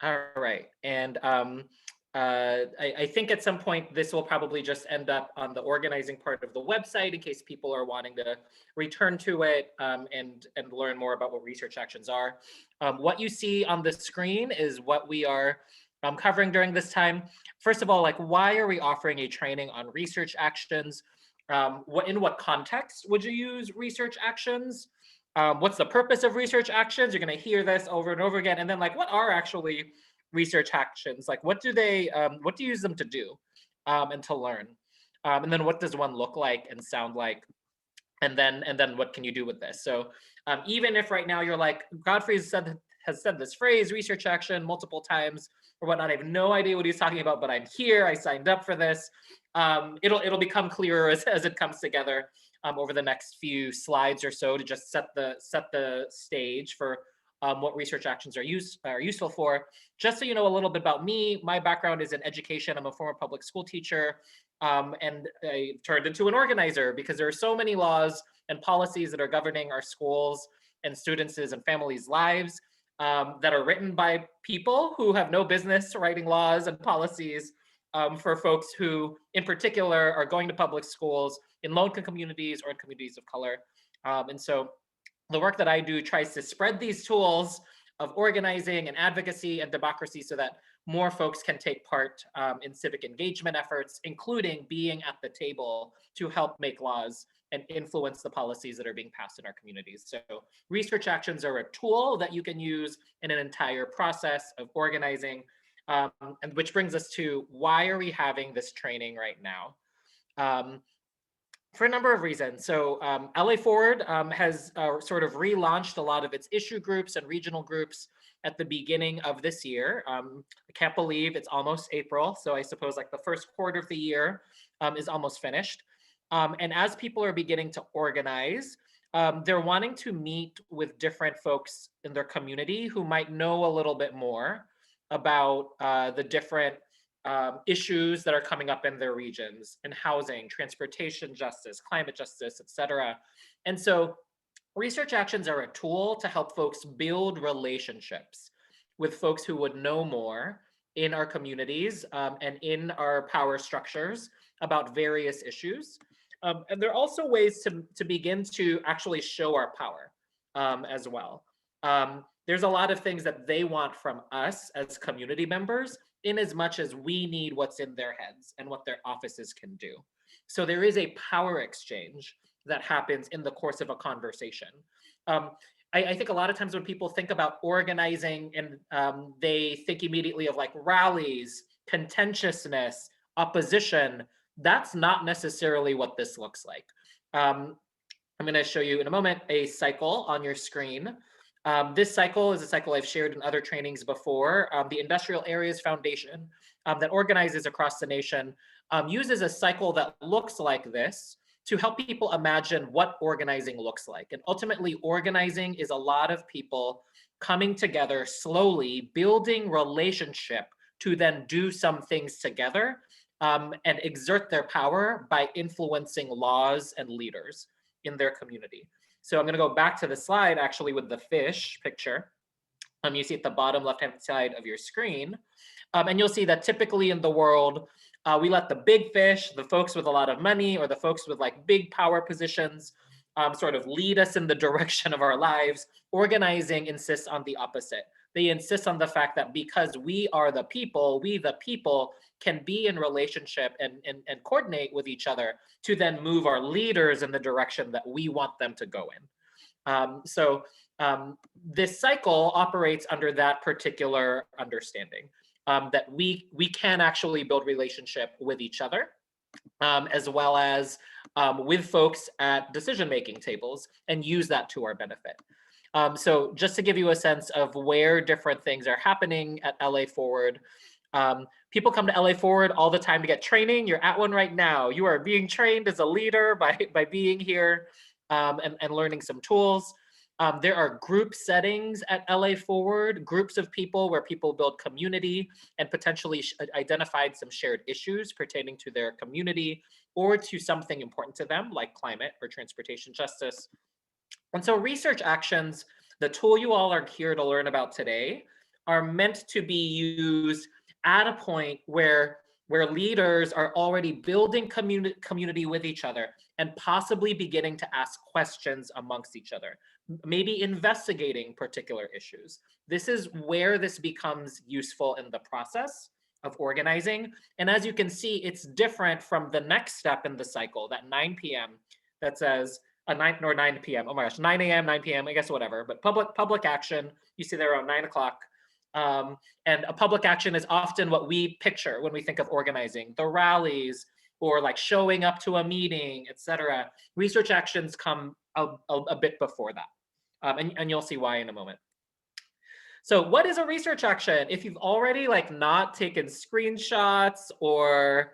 All right. And I think at some point this will probably just end up on the organizing part of the website in case people are wanting to return to it and learn more about what research actions are. What you see on the screen is what we are covering during this time. First of all, like why are we offering a training on research actions? In what context would you use research actions? What's the purpose of research actions? You're going to hear this over and over again. And then like, what are actually research actions? Like, what do you use them to do and to learn? And then what does one look like and sound like? And then what can you do with this? So even if right now you're like, Godfrey has said this phrase, research action, multiple times or whatnot. I have no idea what he's talking about, but I'm here. I signed up for this. It'll become clearer as it comes together over the next few slides or so to just set the stage for what research actions are useful for. Just so you know a little bit about me, my background is in education. I'm a former public school teacher, and I turned into an organizer because there are so many laws and policies that are governing our schools and students' and families' lives that are written by people who have no business writing laws and policies for folks who, in particular, are going to public schools in low-income communities or in communities of color. And so the work that I do tries to spread these tools of organizing and advocacy and democracy so that more folks can take part in civic engagement efforts, including being at the table to help make laws and influence the policies that are being passed in our communities. So research actions are a tool that you can use in an entire process of organizing, and which brings us to why are we having this training right now? Um, for a number of reasons. So LA Forward has sort of relaunched a lot of its issue groups and regional groups at the beginning of this year. I can't believe it's almost April. So I suppose like the first quarter of the year is almost finished. And as people are beginning to organize, they're wanting to meet with different folks in their community who might know a little bit more about the different issues that are coming up in their regions in housing, transportation justice, climate justice, et cetera. And so research actions are a tool to help folks build relationships with folks who would know more in our communities and in our power structures about various issues. And there are also ways to begin to actually show our power as well. There's a lot of things that they want from us as community members in as much as we need what's in their heads and what their offices can do. So there is a power exchange that happens in the course of a conversation. Um, I think a lot of times when people think about organizing and they think immediately of like rallies, contentiousness, opposition. That's not necessarily what this looks like. Um, I'm going to show you in a moment a cycle on your screen. This cycle is a cycle I've shared in other trainings before. The Industrial Areas Foundation that organizes across the nation uses a cycle that looks like this to help people imagine what organizing looks like. And ultimately, organizing is a lot of people coming together slowly, building relationship to then do some things together and exert their power by influencing laws and leaders in their community. So I'm going to go back to the slide actually with the fish picture. You see at the bottom left-hand side of your screen. And you'll see that typically in the world, we let the big fish, the folks with a lot of money or the folks with like big power positions sort of lead us in the direction of our lives. Organizing insists on the opposite. They insist on the fact that because we are the people, we the people can be in relationship and coordinate with each other to then move our leaders in the direction that we want them to go in. This cycle operates under that particular understanding that we can actually build relationship with each other as well as with folks at decision-making tables and use that to our benefit. So just to give you a sense of where different things are happening at LA Forward, people come to LA Forward all the time to get training. You're at one right now. You are being trained as a leader by being here and learning some tools. There are group settings at LA Forward, groups of people where people build community and potentially identified some shared issues pertaining to their community or to something important to them, like climate or transportation justice. And so research actions, the tool you all are here to learn about today, are meant to be used at a point where leaders are already building community with each other and possibly beginning to ask questions amongst each other, maybe investigating particular issues. This is where this becomes useful in the process of organizing. And as you can see, it's different from the next step in the cycle, that 9 p.m. that says, 9 p.m. Oh my gosh, 9 a.m., 9 p.m. I guess whatever. But public action, you see there around 9 o'clock. And a public action is often what we picture when we think of organizing, the rallies or like showing up to a meeting, etc. Research actions come a bit before that. And you'll see why in a moment. So what is a research action? If you've already like not taken screenshots or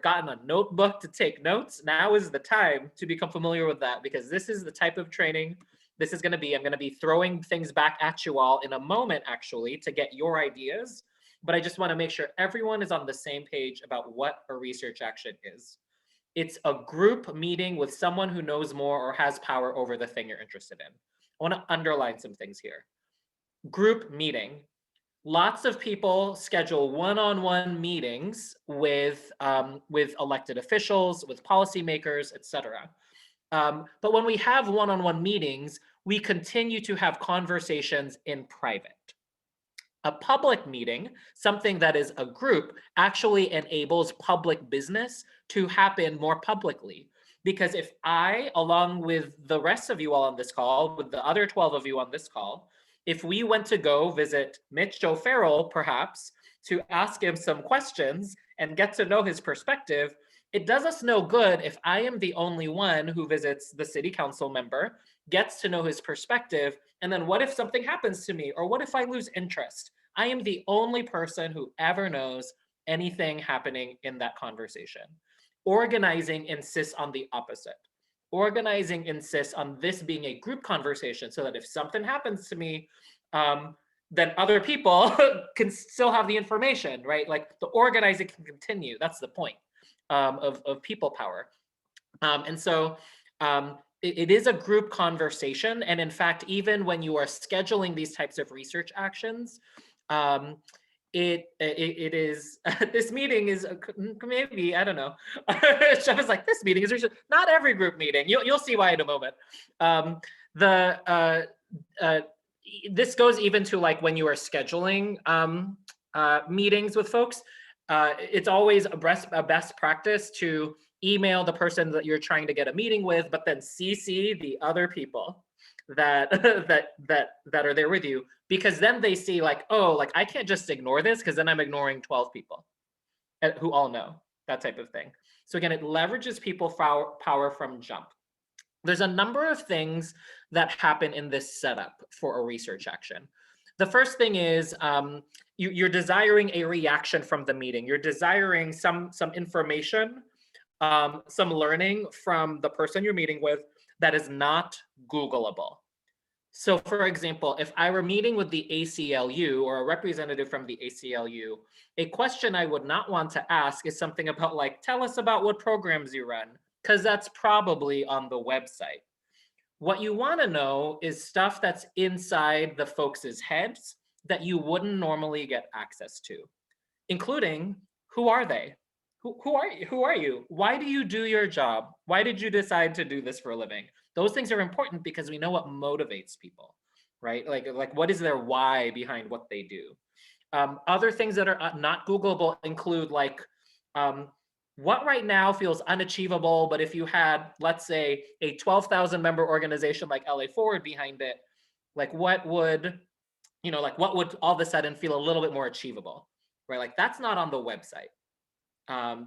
gotten a notebook to take notes, now is the time to become familiar with that, because this is the type of training this is going to be. I'm going to be throwing things back at you all in a moment, actually, to get your ideas. But I just want to make sure everyone is on the same page about what a research action is. It's a group meeting with someone who knows more or has power over the thing you're interested in. I want to underline some things here. Group meeting. Lots of people schedule one-on-one meetings with elected officials, with policymakers, etc. But when we have one-on-one meetings, we continue to have conversations in private. A public meeting, something that is a group, actually enables public business to happen more publicly. Because if I, along with the rest of you all on this call, with the other 12 of you on this call, if we went to go visit Mitch O'Farrell, perhaps, to ask him some questions and get to know his perspective, it does us no good if I am the only one who visits the city council member, gets to know his perspective, and then what if something happens to me? Or what if I lose interest? I am the only person who ever knows anything happening in that conversation. Organizing insists on the opposite. Organizing insists on this being a group conversation so that if something happens to me, then other people can still have the information, right? Like the organizing can continue. That's the point of people power. And so it is a group conversation. And in fact, even when you are scheduling these types of research actions, it is this meeting is maybe, I don't know. Chef is like, this meeting is research. Not every group meeting. You'll see why in a moment. This goes even to like when you are scheduling meetings with folks. It's always a best practice to email the person that you're trying to get a meeting with, but then CC the other people that that are there with you, because then they see like, oh, like I can't just ignore this because then I'm ignoring 12 people who all know, that type of thing. So again, it leverages people power from jump. There's a number of things that happen in this setup for a research action. The first thing is you're desiring a reaction from the meeting. You're desiring some information, some learning from the person you're meeting with that is not Googleable. So for example, if I were meeting with the ACLU or a representative from the ACLU, a question I would not want to ask is something about like, tell us about what programs you run, because that's probably on the website. What you want to know is stuff that's inside the folks' heads that you wouldn't normally get access to, including who are they? Who are you? Who are you? Why do you do your job? Why did you decide to do this for a living? Those things are important because we know what motivates people, right? Like what is their why behind what they do? Other things that are not Googleable include like, what right now feels unachievable, but if you had, let's say, a 12,000 member organization like LA Forward behind it, like what would, like what would all of a sudden feel a little bit more achievable, right? Like that's not on the website.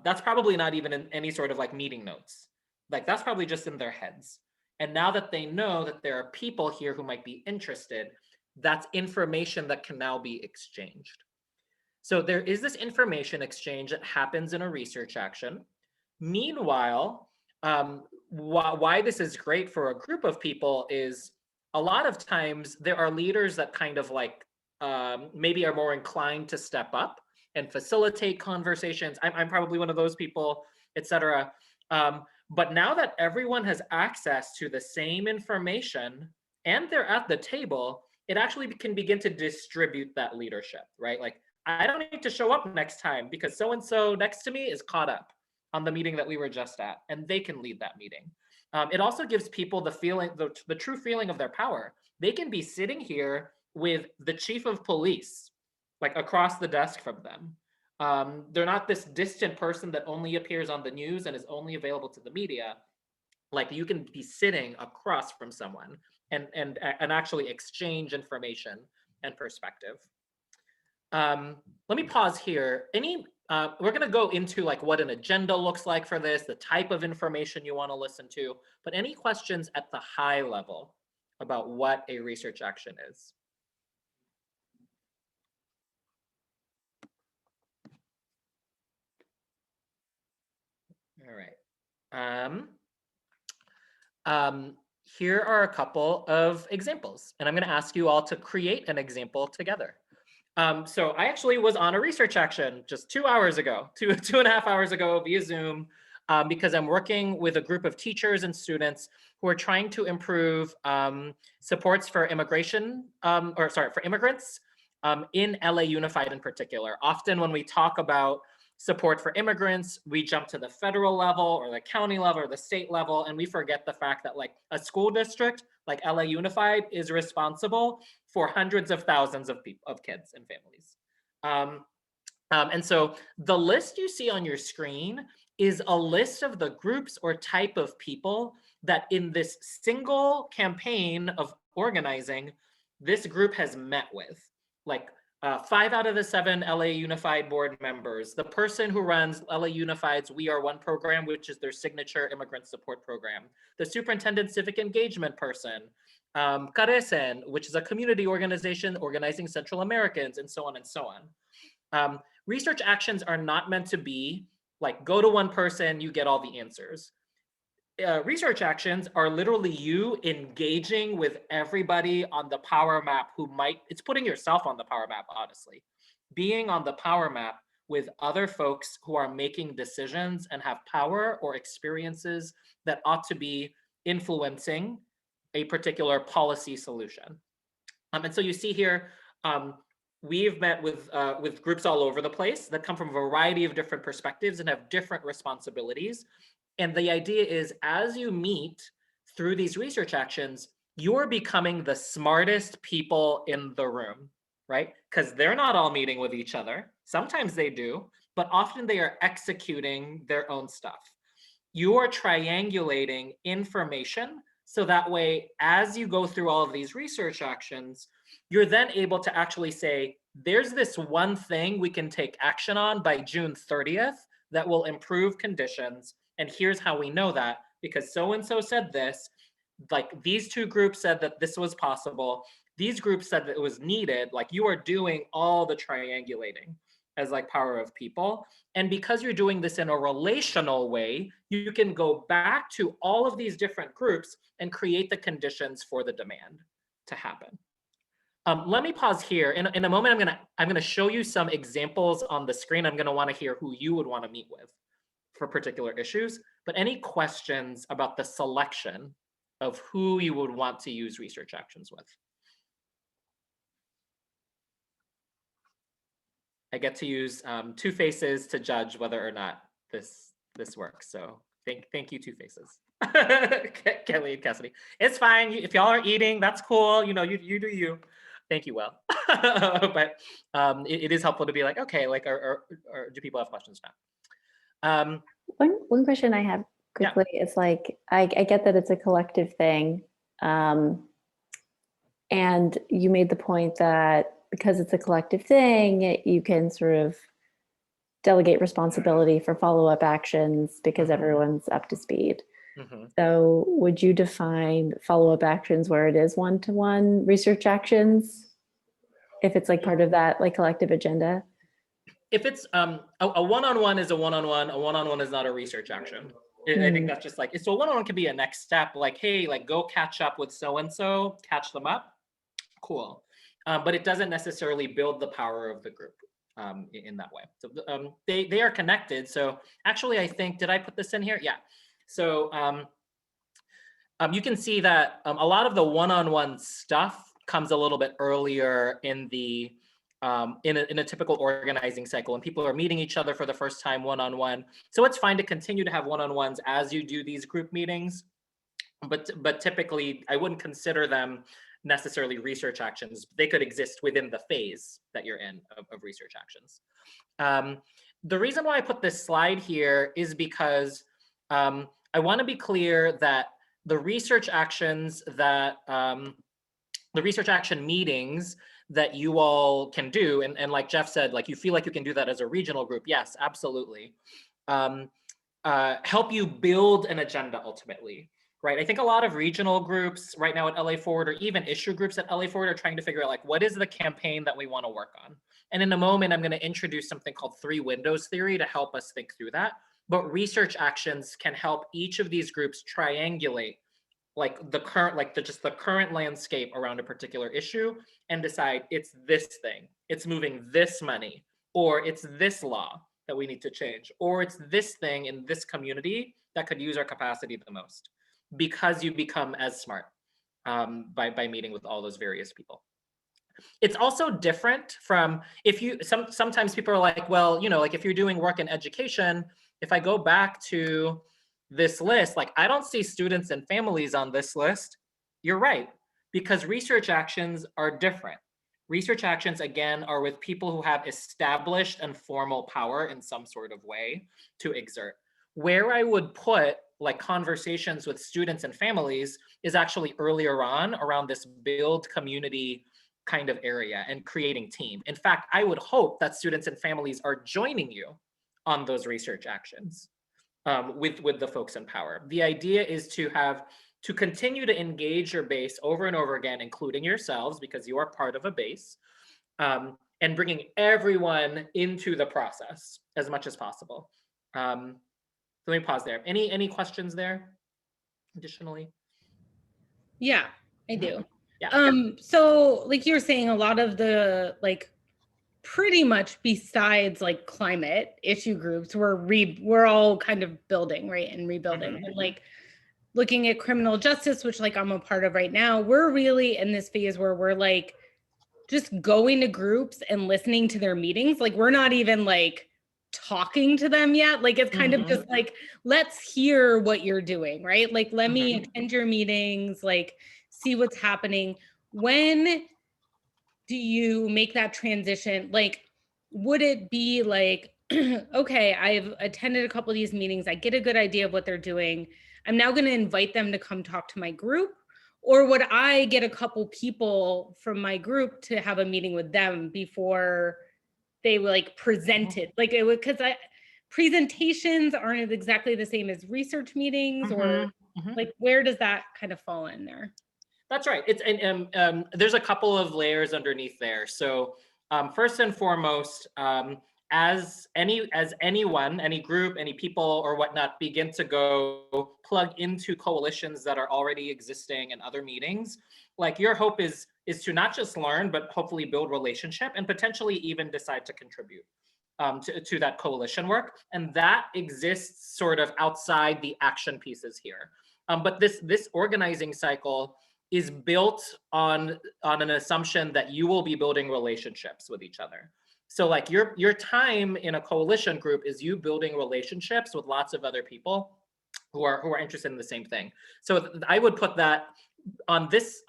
That's probably not even in any sort of like meeting notes. Like that's probably just in their heads. And now that they know that there are people here who might be interested, that's information that can now be exchanged. So there is this information exchange that happens in a research action. Meanwhile, why this is great for a group of people is a lot of times there are leaders that kind of like maybe are more inclined to step up and facilitate conversations. I'm probably one of those people, etc. But now that everyone has access to the same information and they're at the table, it actually can begin to distribute that leadership, right? Like, I don't need to show up next time because so-and-so next to me is caught up on the meeting that we were just at, and they can lead that meeting. It also gives people the feeling, the true feeling of their power. They can be sitting here with the chief of police, like across the desk from them. They're not this distant person that only appears on the news and is only available to the media. Like, you can be sitting across from someone and actually exchange information and perspective. Let me pause here. We're going to go into like what an agenda looks like for this, the type of information you want to listen to, but any questions at the high level about what a research action is? All right. Here are a couple of examples, and I'm going to ask you all to create an example together. So I actually was on a research action just 2 hours ago, two and a half hours ago via Zoom, because I'm working with a group of teachers and students who are trying to improve supports for for immigrants in LA Unified in particular. Often when we talk about support for immigrants, we jump to the federal level or the county level or the state level, and we forget the fact that like a school district like LA Unified is responsible for hundreds of thousands of kids and families. And so the list you see on your screen is a list of the groups or type of people that in this single campaign of organizing, this group has met with. Like 5 out of the 7 LA Unified board members, the person who runs LA Unified's We Are One program, which is their signature immigrant support program, the superintendent civic engagement person, Carecen, which is a community organization organizing Central Americans, and so on and so on. Research actions are not meant to be like, go to one person, you get all the answers. Research actions are literally you engaging with everybody on the power map it's putting yourself on the power map, honestly. Being on the power map with other folks who are making decisions and have power or experiences that ought to be influencing a particular policy solution. And so you see here, we've met with groups all over the place that come from a variety of different perspectives and have different responsibilities. And the idea is, as you meet through these research actions, you're becoming the smartest people in the room, right? Because they're not all meeting with each other. Sometimes they do, but often they are executing their own stuff. You are triangulating information so that way, as you go through all of these research actions, you're then able to actually say, there's this one thing we can take action on by June 30th that will improve conditions. And here's how we know that, because so-and-so said this, like these two groups said that this was possible. These groups said that it was needed. Like, you are doing all the triangulating as like power of people. And because you're doing this in a relational way, you can go back to all of these different groups and create the conditions for the demand to happen. Let me pause here. In a moment, I'm gonna show you some examples on the screen. I'm gonna want to hear who you would want to meet with for particular issues. But any questions about the selection of who you would want to use research actions with? I get to use Two Faces to judge whether or not this works. So thank you, Two Faces. Kelly and Cassidy. It's fine. If y'all are eating, that's cool. You know, you do you. Thank you, Will. But it is helpful to be like, okay, like, or do people have questions now? One question I have quickly is like, I get that it's a collective thing. And you made the point that because it's a collective thing, you can sort of delegate responsibility for follow-up actions because everyone's up to speed. So would you define follow-up actions where it is one-to-one research actions, if it's like part of that like collective agenda? If it's a one-on-one is a one-on-one, a one-on-one is not a research action. I think that's just like, so a one-on-one can be a next step, like, hey, like go catch up with so-and-so, catch them up. Cool. But it doesn't necessarily build the power of the group in that way. So they are connected. So actually, I think, did I put this in here? Yeah. So you can see that a lot of the one-on-one stuff comes a little bit earlier in the in a typical organizing cycle, and people are meeting each other for the first time one-on-one. So it's fine to continue to have one-on-ones as you do these group meetings, but typically I wouldn't consider them necessarily research actions. They could exist within the phase that you're in of research actions. The reason why I put this slide here is because I want to be clear that the research actions that the research action meetings that you all can do, and like Jeff said, like you feel like you can do that as a regional group. Yes, absolutely. Help you build an agenda ultimately, right? I think a lot of regional groups right now at LA Forward, or even issue groups at LA Forward, are trying to figure out like, what is the campaign that we want to work on? And in a moment, I'm going to introduce something called 3 windows theory to help us think through that. But research actions can help each of these groups triangulate like the current, like just the current landscape around a particular issue and decide it's this thing, it's moving this money, or it's this law that we need to change, or it's this thing in this community that could use our capacity the most, because you become as smart by meeting with all those various people. It's also different from if you, sometimes people are like, well, you know, like if you're doing work in education, if I go back to this list, like I don't see students and families on this list. You're right, because research actions are different. Research actions, again, are with people who have established and formal power in some sort of way to exert. Where I would put like conversations with students and families is actually earlier on around this build community kind of area and creating team. In fact, I would hope that students and families are joining you on those research actions. With the folks in power. The idea is to continue to engage your base over and over again, including yourselves, because you are part of a base, and bringing everyone into the process as much as possible. Let me pause there. Any questions there additionally? Yeah, I do. Yeah. So like you're saying, a lot of the like pretty much besides like climate issue groups, we're all kind of building, right, and rebuilding. And like looking at criminal justice, which like I'm a part of right now, we're really in this phase where we're like just going to groups and listening to their meetings. Like we're not even like talking to them yet. Like it's kind of just like, let's hear what you're doing, right? Like let me attend your meetings, like see what's happening. When do you make that transition? Like, would it be like, okay, I've attended a couple of these meetings, I get a good idea of what they're doing, I'm now going to invite them to come talk to my group? Or would I get a couple people from my group to have a meeting with them before they like presented? Like it would, because presentations aren't exactly the same as research meetings, or like where does that kind of fall in there? That's right. It's there's a couple of layers underneath there. So first and foremost, as anyone, any group, any people or whatnot begin to go plug into coalitions that are already existing in other meetings, like your hope is to not just learn, but hopefully build relationship and potentially even decide to contribute to that coalition work. And that exists sort of outside the action pieces here. But this organizing cycle is built on an assumption that you will be building relationships with each other. So like your time in a coalition group is you building relationships with lots of other people who are interested in the same thing. So I would put that on this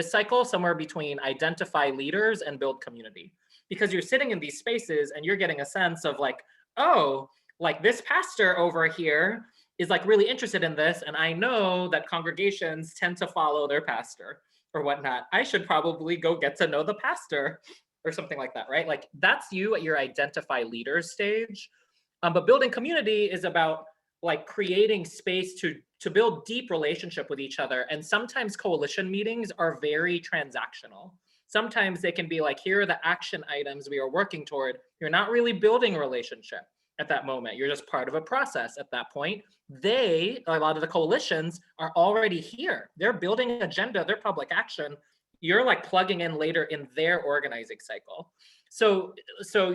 cycle somewhere between identify leaders and build community, because you're sitting in these spaces and you're getting a sense of like, oh, like this pastor over here is like really interested in this, and I know that congregations tend to follow their pastor or whatnot. I should probably go get to know the pastor or something like that, right? Like that's you at your identify leaders stage. But building community is about like creating space to build deep relationship with each other. And sometimes coalition meetings are very transactional. Sometimes they can be like, here are the action items we are working toward. You're not really building a relationship at that moment. You're just part of a process at that point. A lot of the coalitions are already here. They're building an agenda, their public action. You're like plugging in later in their organizing cycle. So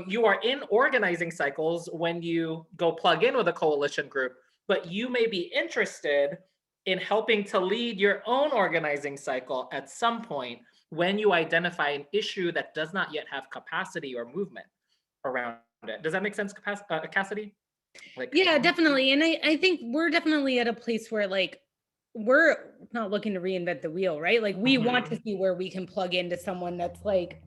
you are in organizing cycles when you go plug in with a coalition group, but you may be interested in helping to lead your own organizing cycle at some point when you identify an issue that does not yet have capacity or movement around it. Does that make sense, Cassidy? Like, Yeah, definitely. And I think we're definitely at a place where like we're not looking to reinvent the wheel, right? Like we want to see where we can plug into someone that's like,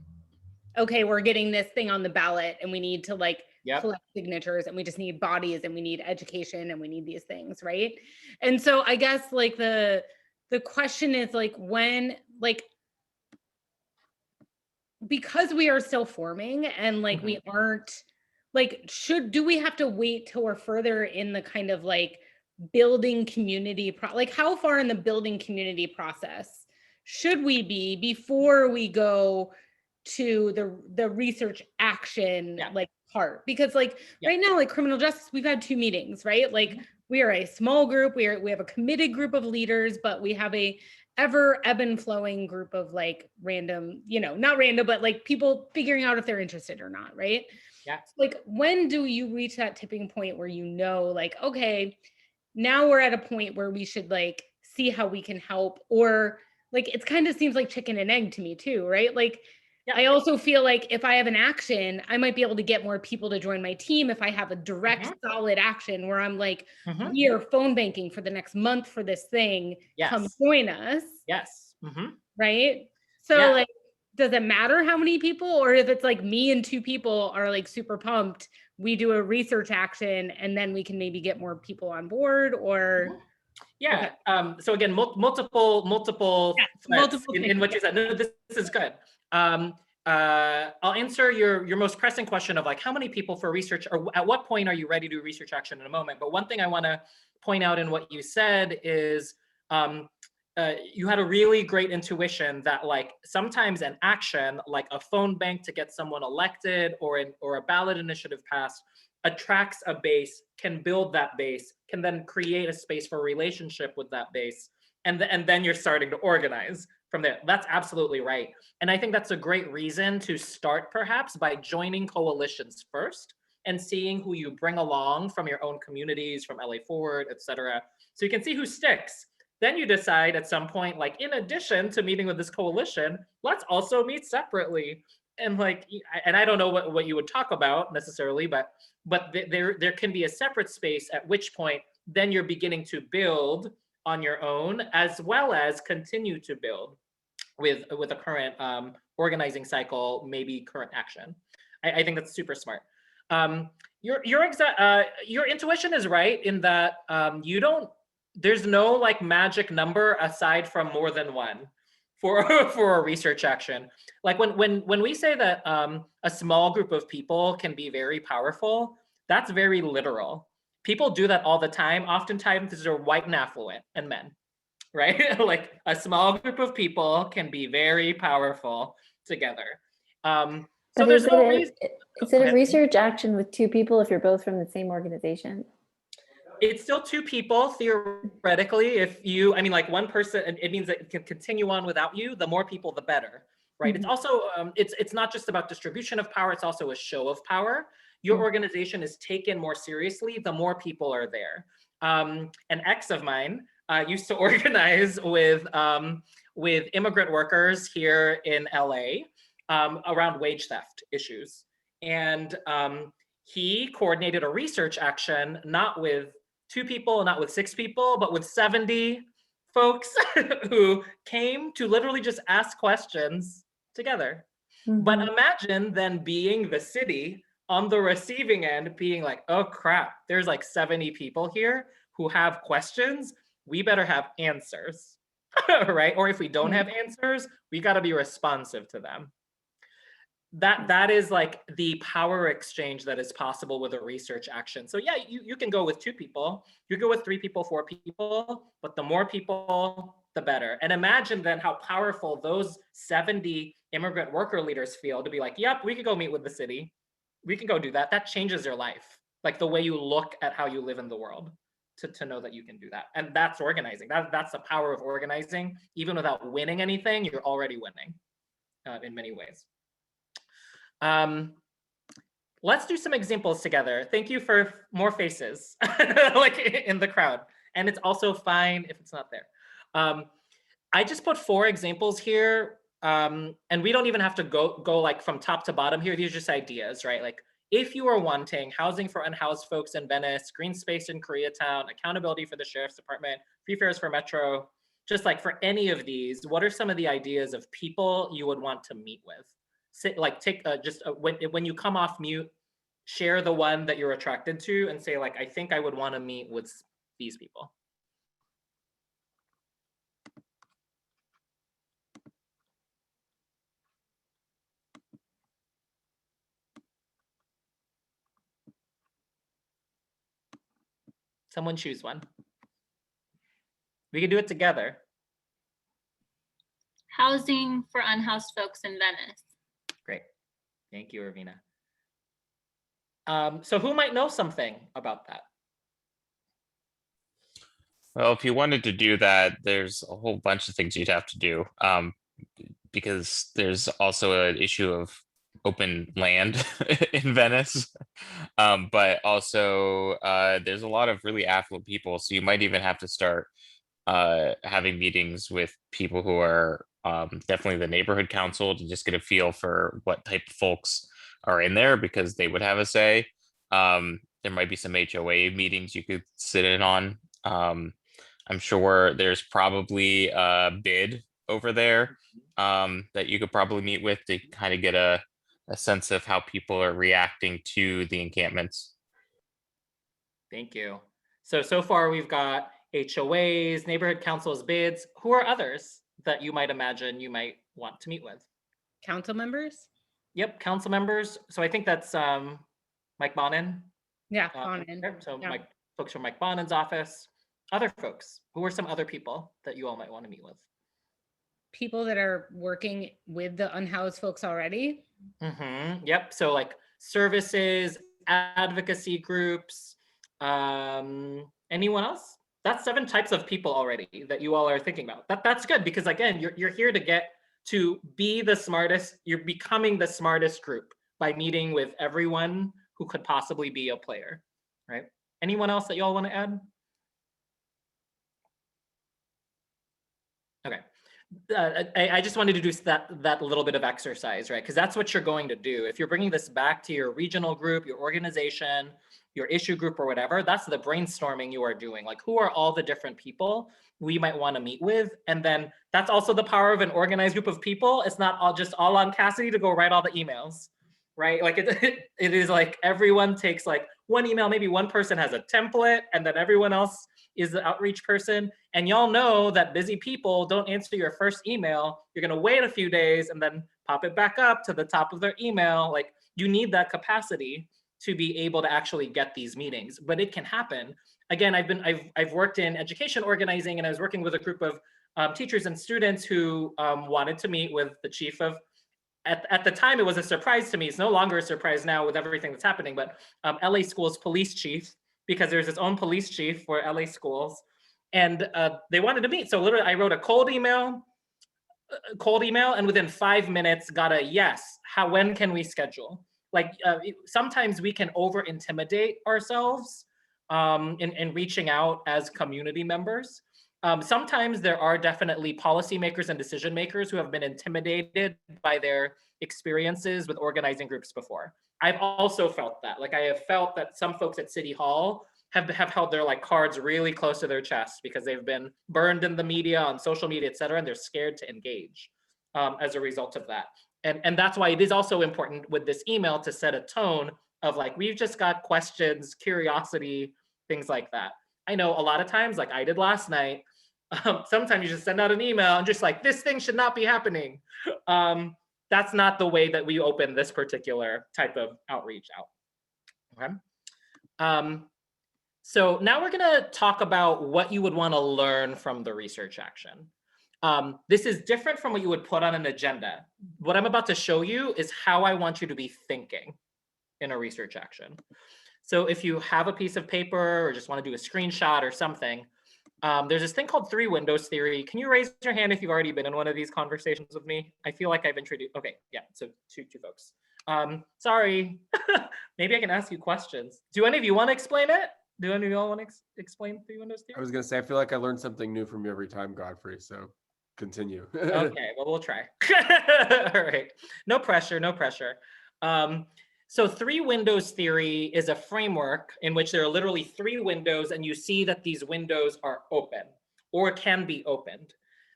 okay, we're getting this thing on the ballot and we need to like collect signatures and we just need bodies and we need education and we need these things, right? And so I guess like the question is like when like because we are still forming and like we aren't like do we have to wait till we're further in the kind of like building community like how far in the building community process should we be before we go to the research action like part? Because like right now, like criminal justice, we've had 2 meetings, right? Like we are a small group, we have a committed group of leaders, but we have a ever ebb and flowing group of like random, you know, not random, but like people figuring out if they're interested or not, right? Yeah. Like when do you reach that tipping point where you know like, okay, now we're at a point where we should like see how we can help? Or like it kind of seems like chicken and egg to me too, right? Like I also feel like if I have an action, I might be able to get more people to join my team if I have a direct, solid action where I'm like, we are phone banking for the next month for this thing. Come join us. Right? So like, does it matter how many people? Or if it's like me and 2 people are like super pumped, we do a research action and then we can maybe get more people on board or... So again, multiple in what you said. No, this is good. I'll answer your most pressing question of like how many people for research, or at what point are you ready to do research action in a moment. But one thing I want to point out in what you said is you had a really great intuition that like sometimes an action like a phone bank to get someone elected or a ballot initiative passed attracts a base, can build that base, can then create a space for relationship with that base. And then you're starting to organize from there. That's absolutely right. And I think that's a great reason to start perhaps by joining coalitions first and seeing who you bring along from your own communities, from LA Forward, et cetera. So you can see who sticks. Then you decide at some point, like in addition to meeting with this coalition, let's also meet separately. And like, and I don't know what you would talk about necessarily, but there can be a separate space at which point then you're beginning to build on your own, as well as continue to build with a current organizing cycle, maybe current action. I think that's super smart. Your intuition is right in that there's no like magic number aside from more than one for a research action. Like when we say that a small group of people can be very powerful, that's very literal. People do that all the time. Oftentimes, these are white and affluent and men, right? Like a small group of people can be very powerful together. So there's no reason. Is it a research action with 2 people if you're both from the same organization? It's still 2 people theoretically. I mean, like one person, it means that it can continue on without you. The more people, the better, right? It's also, it's not just about distribution of power. It's also a show of power. Your organization is taken more seriously the more people are there. An ex of mine used to organize with immigrant workers here in LA around wage theft issues. And he coordinated a research action, not with 2 people, not with 6 people, but with 70 folks who came to literally just ask questions together. But imagine then being the city on the receiving end, being like, oh crap, there's like 70 people here who have questions. We better have answers, right? Or if we don't have answers, we got to be responsive to them. That is like the power exchange that is possible with a research action. So yeah, you can go with 2 people, you go with 3 people, 4 people, but the more people, the better. And imagine then how powerful those 70 immigrant worker leaders feel to be like, yep, we could go meet with the city. We can go do that. That changes your life. Like the way you look at how you live in the world to know that you can do that. And that's organizing. That's the power of organizing. Even without winning anything, you're already winning in many ways. Let's do some examples together. Thank you for more faces like in the crowd. And it's also fine if it's not there. I just put 4 examples here and we don't even have to go like from top to bottom here. These are just ideas, right? Like if you are wanting housing for unhoused folks in Venice, green space in Koreatown, accountability for the sheriff's department, free fares for Metro, just like for any of these, what are some of the ideas of people you would want to meet with? Like take when you come off mute, share the one that you're attracted to and say like, I think I would want to meet with these people. Someone choose one. We can do it together. Housing for unhoused folks in Venice. Great. Thank you, Irvina. So who might know something about that? Well, if you wanted to do that, there's a whole bunch of things you'd have to do, because there's also an issue of open land in Venice, but also there's a lot of really affluent people, so you might even have to start having meetings with people who are definitely the neighborhood council to just get a feel for what type of folks are in there, because they would have a say. There might be some HOA meetings you could sit in on. I'm sure there's probably a bid over there that you could probably meet with to kind of get a sense of how people are reacting to the encampments. Thank you. So far we've got HOAs, neighborhood councils, bids. Who are others that you might imagine you might want to meet with? Council members? Yep, council members. So I think that's Mike Bonin. Yeah, Bonin. So Yeah. folks from Mike Bonin's office. Other folks. Who are some other people that you all might want to meet with? People that are working with the unhoused folks already. Yep. So like services, advocacy groups, anyone else? That's 7 types of people already that you all are thinking about. That's good, because again, you're here to get to be the smartest. You're becoming the smartest group by meeting with everyone who could possibly be a player, right? Anyone else that y'all want to add? Okay. I just wanted to do that little bit of exercise, right? Because that's what you're going to do. If you're bringing this back to your regional group, your organization, your issue group or whatever, that's the brainstorming you are doing. Like, who are all the different people we might want to meet with? And then that's also the power of an organized group of people. It's not all on Cassidy to go write all the emails, right? Like it is like everyone takes like one email, maybe one person has a template and then everyone else is the outreach person. And y'all know that busy people don't answer your first email. You're gonna wait a few days and then pop it back up to the top of their email. Like, you need that capacity to be able to actually get these meetings, but it can happen. Again, I've worked in education organizing, and I was working with a group of teachers and students who wanted to meet with the chief of, at the time, it was a surprise to me. It's no longer a surprise now with everything that's happening, but LA Schools police chief, because there's its own police chief for LA Schools, and they wanted to meet. So literally I wrote a cold email, and within 5 minutes got a yes. When can we schedule? Like sometimes we can over intimidate ourselves in reaching out as community members. Sometimes there are definitely policymakers and decision makers who have been intimidated by their experiences with organizing groups before. I've also felt that. Like, I have felt that some folks at City Hall have held their like cards really close to their chest because they've been burned in the media, on social media, et cetera, and they're scared to engage as a result of that. And that's why it is also important with this email to set a tone of like, we've just got questions, curiosity, things like that. I know a lot of times, like I did last night, sometimes you just send out an email and just like, this thing should not be happening. That's not the way that we open this particular type of outreach out. Okay. So now we're gonna talk about what you would wanna learn from the research action. This is different from what you would put on an agenda. What I'm about to show you is how I want you to be thinking in a research action. So if you have a piece of paper or just wanna do a screenshot or something, there's this thing called 3 windows theory. Can you raise your hand if you've already been in one of these conversations with me? I feel like I've introduced, okay, yeah, so two folks. Sorry, maybe I can ask you questions. Do any of you want to explain it? Do any of you all want to explain 3 windows theory? I was gonna say, I feel like I learn something new from you every time, Godfrey, so. continue. Okay, well, we'll try. All right. No pressure, no pressure. So three windows theory is a framework in which there are literally three windows, and you see that these windows are open or can be opened.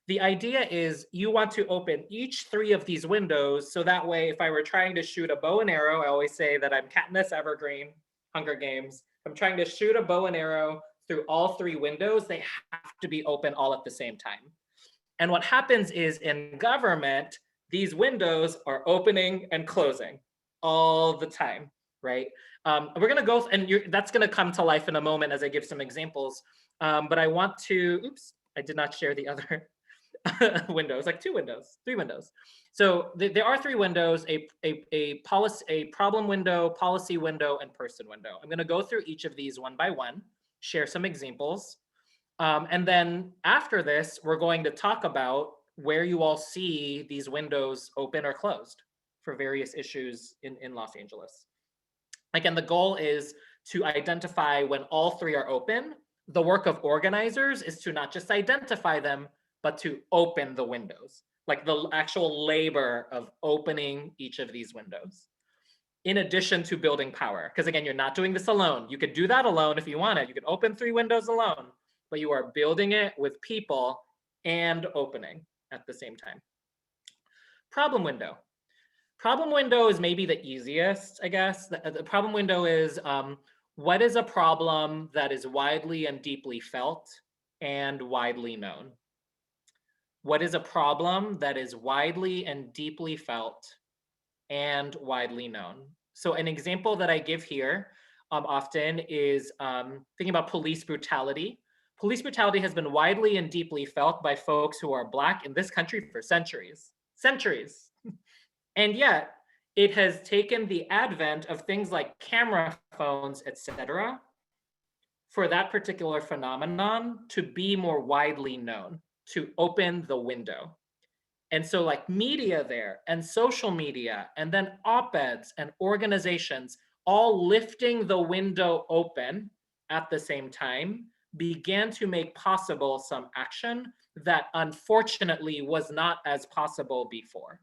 The idea is you want to open each three of these windows, so that way, if I were trying to shoot a bow and arrow, I always say that I'm Katniss Evergreen, Hunger Games. I'm trying to shoot a bow and arrow through all three windows. They have to be open all at the same time. And what happens is in government, these windows are opening and closing all the time, right? We're gonna go, and that's gonna come to life in a moment as I give some examples. But I want to, oops, I did not share the other windows, like three windows. So there are three windows, a problem window, policy window, and person window. I'm gonna go through each of these one by one, share some examples. And then after this, we're going to talk about where you all see these windows open or closed for various issues in Los Angeles. Again, the goal is to identify when all three are open. The work of organizers is to not just identify them, but to open the windows, like the actual labor of opening each of these windows. In addition to building power, because again, you're not doing this alone. You could do that alone if you want it. You could open three windows alone, but you are building it with people and opening at the same time. Problem window. Problem window is maybe the easiest, I guess. The problem window is what is a problem that is widely and deeply felt and widely known? What is a problem that is widely and deeply felt and widely known? So an example that I give here often is thinking about police brutality. Police brutality has been widely and deeply felt by folks who are Black in this country for centuries. And yet, it has taken the advent of things like camera phones, etc., for that particular phenomenon to be more widely known, to open the window. And so like media there and social media and then op-eds and organizations all lifting the window open at the same time began to make possible some action that unfortunately was not as possible before.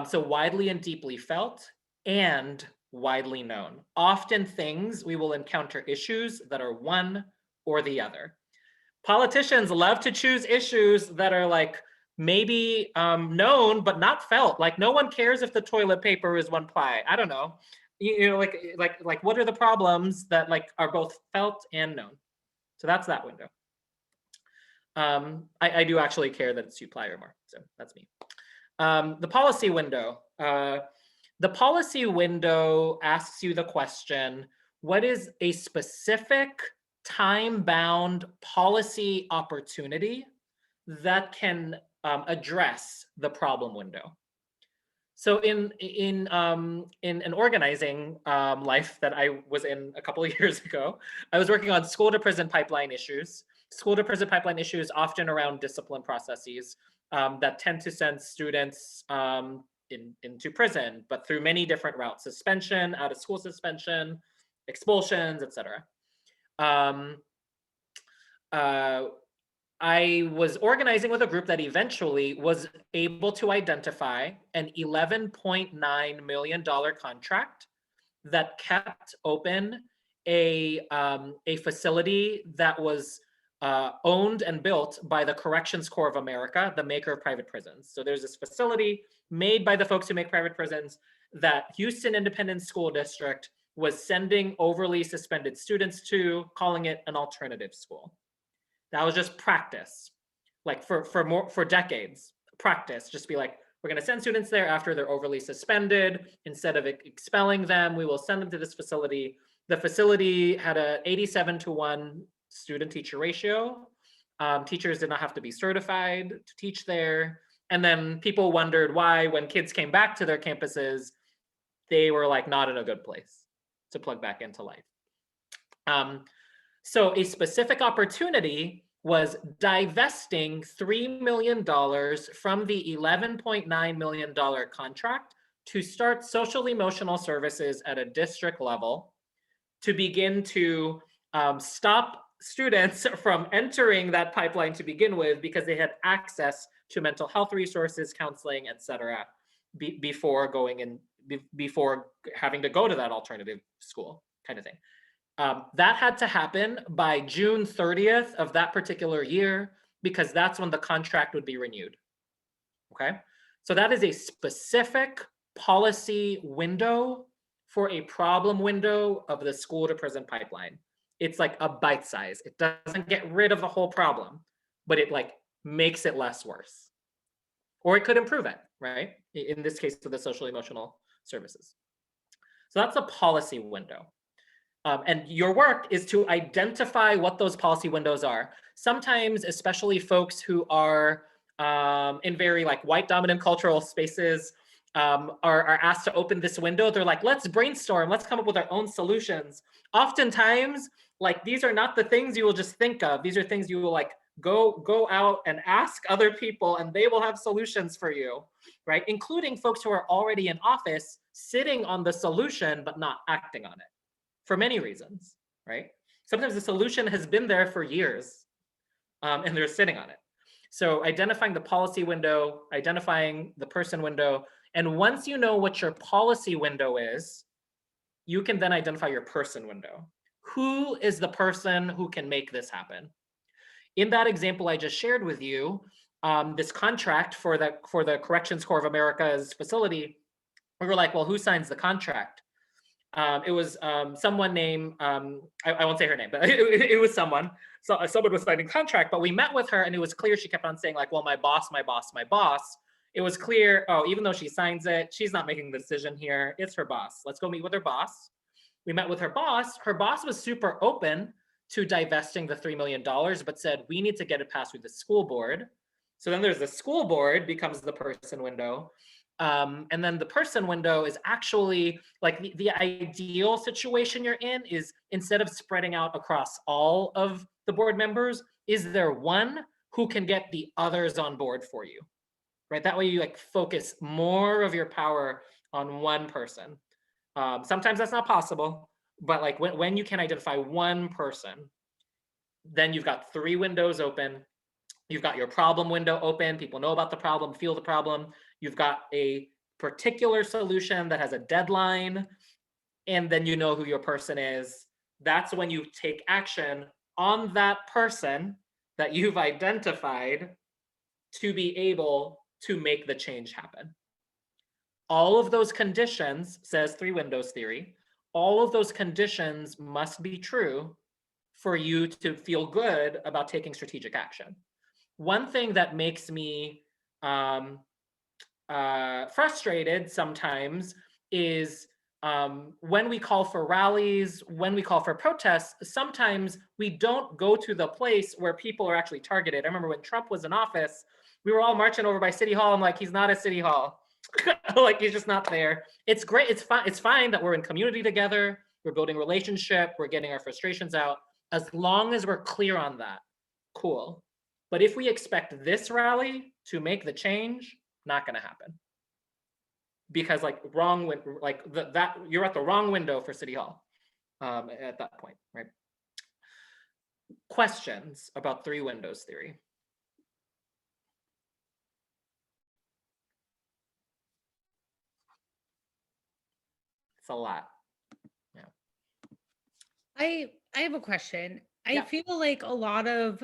So widely and deeply felt and widely known. Often things we will encounter issues that are one or the other. Politicians love to choose issues that are like maybe known but not felt. Like no one cares if the toilet paper is one ply. I don't know. You know, like what are the problems that like are both felt and known? So that's that window. I do actually care that it's 2 ply or more. So that's me. The policy window. The policy window asks you the question, what is a specific time-bound policy opportunity that can address the problem window? So in an organizing life that I was in a couple of years ago, I was working on school to prison pipeline issues. School to prison pipeline issues often around discipline processes that tend to send students into prison, but through many different routes: suspension, out of school suspension, expulsions, etc. I was organizing with a group that eventually was able to identify an $11.9 million contract that kept open a facility that was owned and built by the Corrections Corps of America, the maker of private prisons. So there's this facility made by the folks who make private prisons that Houston Independent School District was sending overly suspended students to, calling it an alternative school. That was just practice, like for decades, practice. Just be like, we're going to send students there after they're overly suspended. Instead of expelling them, we will send them to this facility. The facility had a 87-to-1 student-teacher ratio. Teachers did not have to be certified to teach there. And then people wondered why, when kids came back to their campuses, they were like not in a good place to plug back into life. So a specific opportunity was divesting $3 million from the $11.9 million contract to start social emotional services at a district level to begin to stop students from entering that pipeline to begin with because they had access to mental health resources, counseling, et cetera, before going in, before having to go to that alternative school kind of thing. That had to happen by June 30th of that particular year, because that's when the contract would be renewed. Okay, so that is a specific policy window for a problem window of the school to prison pipeline. It's like a bite size. It doesn't get rid of the whole problem, but it like makes it less worse. Or it could improve it, right? In this case, with the social emotional services. So that's a policy window. And your work is to identify what those policy windows are. Sometimes, especially folks who are in very like white dominant cultural spaces, are asked to open this window. They're like, let's brainstorm, let's come up with our own solutions. Oftentimes, like these are not the things you will just think of. These are things you will like go out and ask other people, and they will have solutions for you, right? Including folks who are already in office, sitting on the solution, but not acting on it for many reasons, right? Sometimes the solution has been there for years, and they're sitting on it. So identifying the policy window, identifying the person window, and once you know what your policy window is, you can then identify your person window. Who is the person who can make this happen? In that example I just shared with you, this contract for the Corrections Corps of America's facility, we were like, well, who signs the contract? It was someone named, I won't say her name, but it was someone. So someone was signing contract, but we met with her and it was clear she kept on saying like, well, my boss, my boss, my boss. It was clear, oh, even though she signs it, she's not making the decision here. It's her boss. Let's go meet with her boss. We met with her boss. Her boss was super open to divesting the $3 million, but said, we need to get it passed through the school board. So then there's the school board becomes the person window. And then the person window is actually like the ideal situation you're in is instead of spreading out across all of the board members, is there one who can get the others on board for you, right? That way you like focus more of your power on one person. Sometimes that's not possible, but like when you can identify one person, then you've got 3 windows open. You've got your problem window open. People know about the problem, feel the problem. You've got a particular solution that has a deadline, and then you know who your person is. That's when you take action on that person that you've identified to be able to make the change happen. All of those conditions, says 3 windows theory, all of those conditions must be true for you to feel good about taking strategic action. One thing that makes me frustrated sometimes is when we call for rallies, when we call for protests, sometimes we don't go to the place where people are actually targeted. I remember when Trump was in office, we were all marching over by City Hall. I'm like, he's not at City Hall. Like, he's just not there. It's great. It's fine that we're in community together. We're building relationship. We're getting our frustrations out. As long as we're clear on that, cool. But if we expect this rally to make the change, not going to happen. Because like that you're at the wrong window for City Hall at that point, right? Questions about 3 windows theory? It's a lot. Yeah. I have a question. Yeah. I feel like a lot of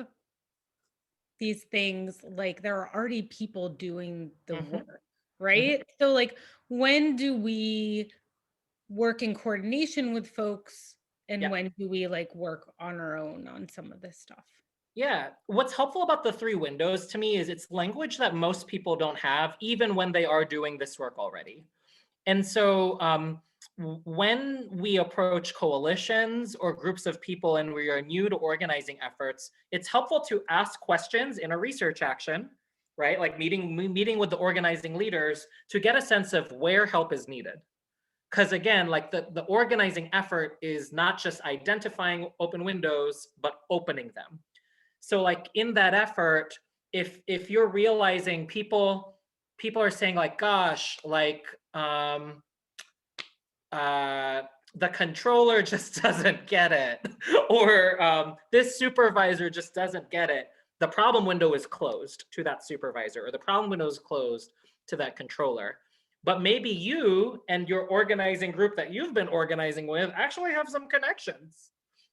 these things, like there are already people doing the work, right? So like, when do we work in coordination with folks, and when do we like work on our own on some of this stuff? Yeah, what's helpful about the 3 windows to me is it's language that most people don't have, even when they are doing this work already. And so when we approach coalitions or groups of people and we are new to organizing efforts, it's helpful to ask questions in a research action, right? Like meeting with the organizing leaders to get a sense of where help is needed. Because again, like the organizing effort is not just identifying open windows, but opening them. So like in that effort, if you're realizing people are saying like, gosh, like the controller just doesn't get it, or this supervisor just doesn't get it, the problem window is closed to that supervisor, or the problem window is closed to that controller. But maybe you and your organizing group that you've been organizing with actually have some connections,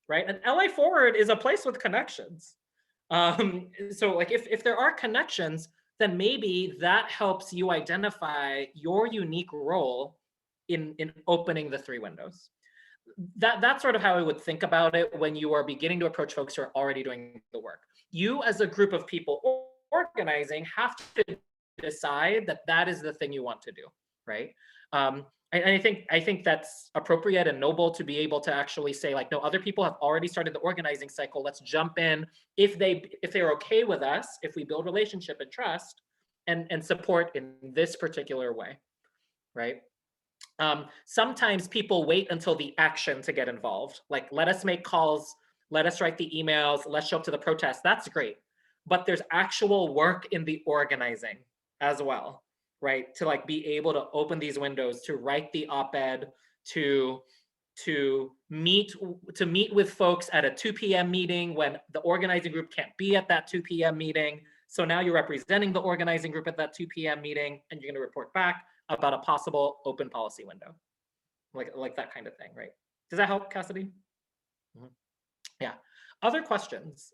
right? And LA Forward is a place with connections. So like if there are connections, then maybe that helps you identify your unique role in opening the 3 windows. That's sort of how I would think about it when you are beginning to approach folks who are already doing the work. You as a group of people organizing have to decide that that is the thing you want to do, right? And I think that's appropriate and noble to be able to actually say like, no, other people have already started the organizing cycle. Let's jump in if they're okay with us, if we build relationship and trust and support in this particular way, right? Sometimes people wait until the action to get involved. Like, let us make calls, let us write the emails, let's show up to the protest. That's great. But there's actual work in the organizing as well, right? To like be able to open these windows, to write the op-ed, to meet with folks at a 2 p.m. meeting when the organizing group can't be at that 2 p.m. meeting. So now you're representing the organizing group at that 2 p.m. meeting, and you're going to report back about a possible open policy window, like that kind of thing, right? Does that help, Cassidy? Mm-hmm. Yeah. Other questions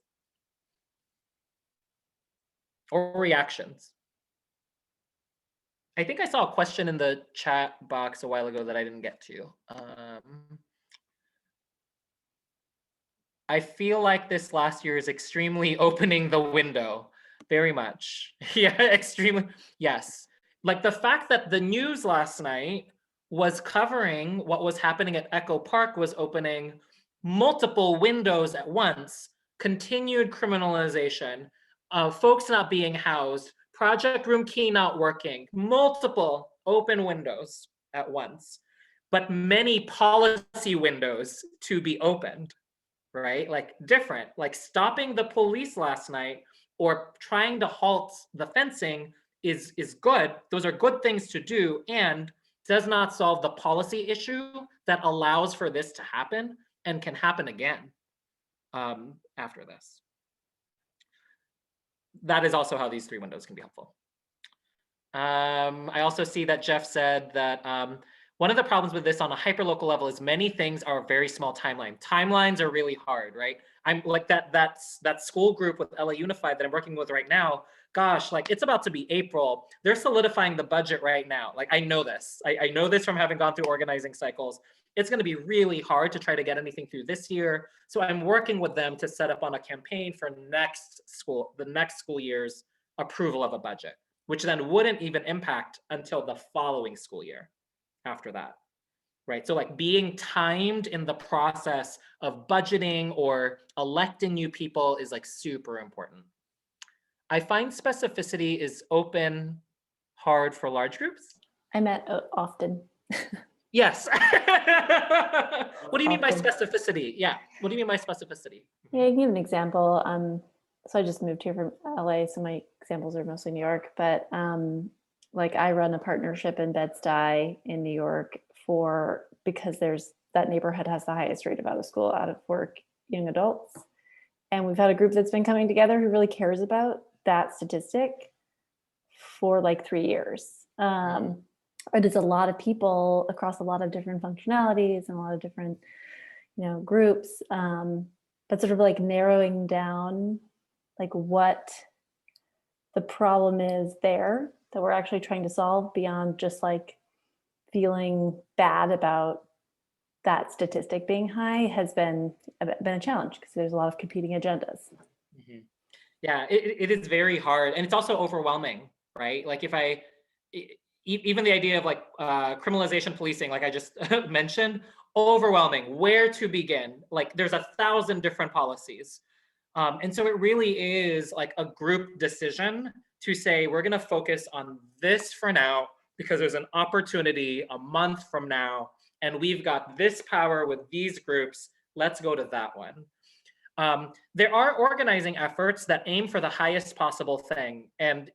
or reactions? I think I saw a question in the chat box a while ago that I didn't get to. I feel like this last year is extremely opening the window, very much. Yeah, extremely, yes. Like the fact that the news last night was covering what was happening at Echo Park was opening multiple windows at once, continued criminalization, folks not being housed, Project Room Key not working, multiple open windows at once, but many policy windows to be opened, right? Like different, like stopping the police last night or trying to halt the fencing is good. Those are good things to do and does not solve the policy issue that allows for this to happen and can happen again after this. That is also how these 3 windows can be helpful. I also see that Jeff said that one of the problems with this on a hyperlocal level is many things are a very small timeline. Timelines are really hard, right? I'm like that school group with LA Unified that I'm working with right now. Gosh, like it's about to be April. They're solidifying the budget right now. Like I know this. I know this from having gone through organizing cycles. It's going to be really hard to try to get anything through this year. So I'm working with them to set up on a campaign for the next school year's approval of a budget, which then wouldn't even impact until the following school year after that, right? So like being timed in the process of budgeting or electing new people is like super important. I find specificity is hard for large groups. I met often. Yes. What do you mean by specificity? Yeah. What do you mean by specificity? Yeah, I can give an example. So I just moved here from LA, so my examples are mostly New York, but like I run a partnership in Bed-Stuy in New York because that neighborhood has the highest rate of out of work young adults. And we've had a group that's been coming together who really cares about that statistic for like 3 years. It is a lot of people across a lot of different functionalities and a lot of different, groups, but sort of like narrowing down like what the problem is there that we're actually trying to solve beyond just like feeling bad about that statistic being high has been a challenge because there's a lot of competing agendas. Mm-hmm. Yeah, it is very hard. And it's also overwhelming, right? Like even the idea of like criminalization policing, like I just mentioned, overwhelming. Where to begin? Like there's 1,000 different policies. And so it really is like a group decision to say, we're gonna focus on this for now, because there's an opportunity a month from now, and we've got this power with these groups, let's go to that one. There are organizing efforts that aim for the highest possible thing. And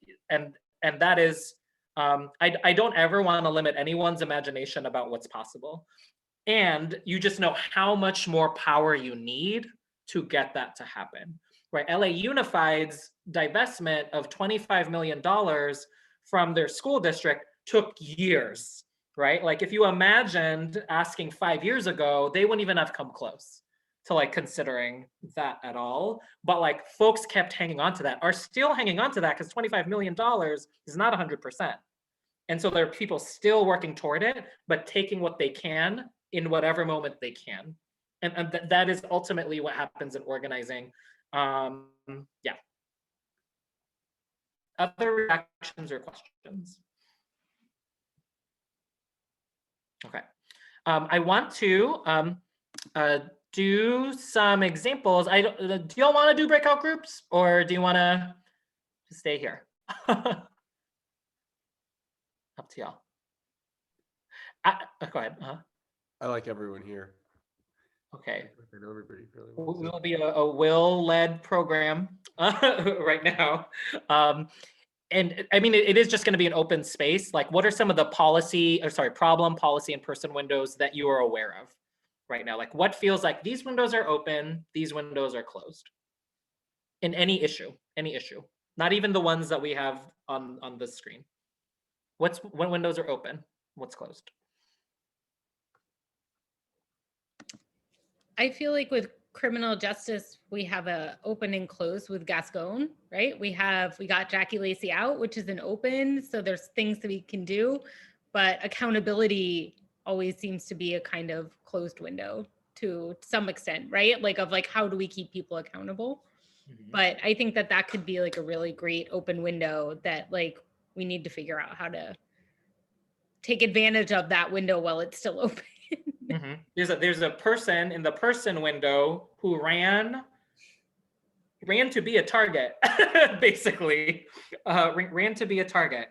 that is, I don't ever want to limit anyone's imagination about what's possible. And you just know how much more power you need to get that to happen, right? LA Unified's divestment of $25 million from their school district took years, right? Like if you imagined asking 5 years ago, they wouldn't even have come close to like considering that at all. But like folks kept hanging on to that, are still hanging on to that because $25 million is not 100%. And so there are people still working toward it, but taking what they can in whatever moment they can. And that is ultimately what happens in organizing. Yeah. Other reactions or questions? Okay. I want to do some examples. Do y'all want to do breakout groups or do you want to stay here? Up to y'all. Go ahead. I like everyone here. Okay. I know everybody really wants We it. will be a will-led program right now. And I mean, it is just going to be an open space. Like, what are some of the problem, policy, and person windows that you are aware of right now? Like, what feels like these windows are open, these windows are closed? In any issue, not even the ones that we have on the screen. What windows are open? What's closed? I feel like with criminal justice, we have a open and close with Gascon, right? We got Jackie Lacey out, which is an open. So there's things that we can do, but accountability always seems to be a kind of closed window to some extent, right? Like how do we keep people accountable? But I think that could be like a really great open window that like we need to figure out how to take advantage of that window while it's still open. Mm-hmm. There's a person in the person window who ran to be a target, basically, ran to be a target.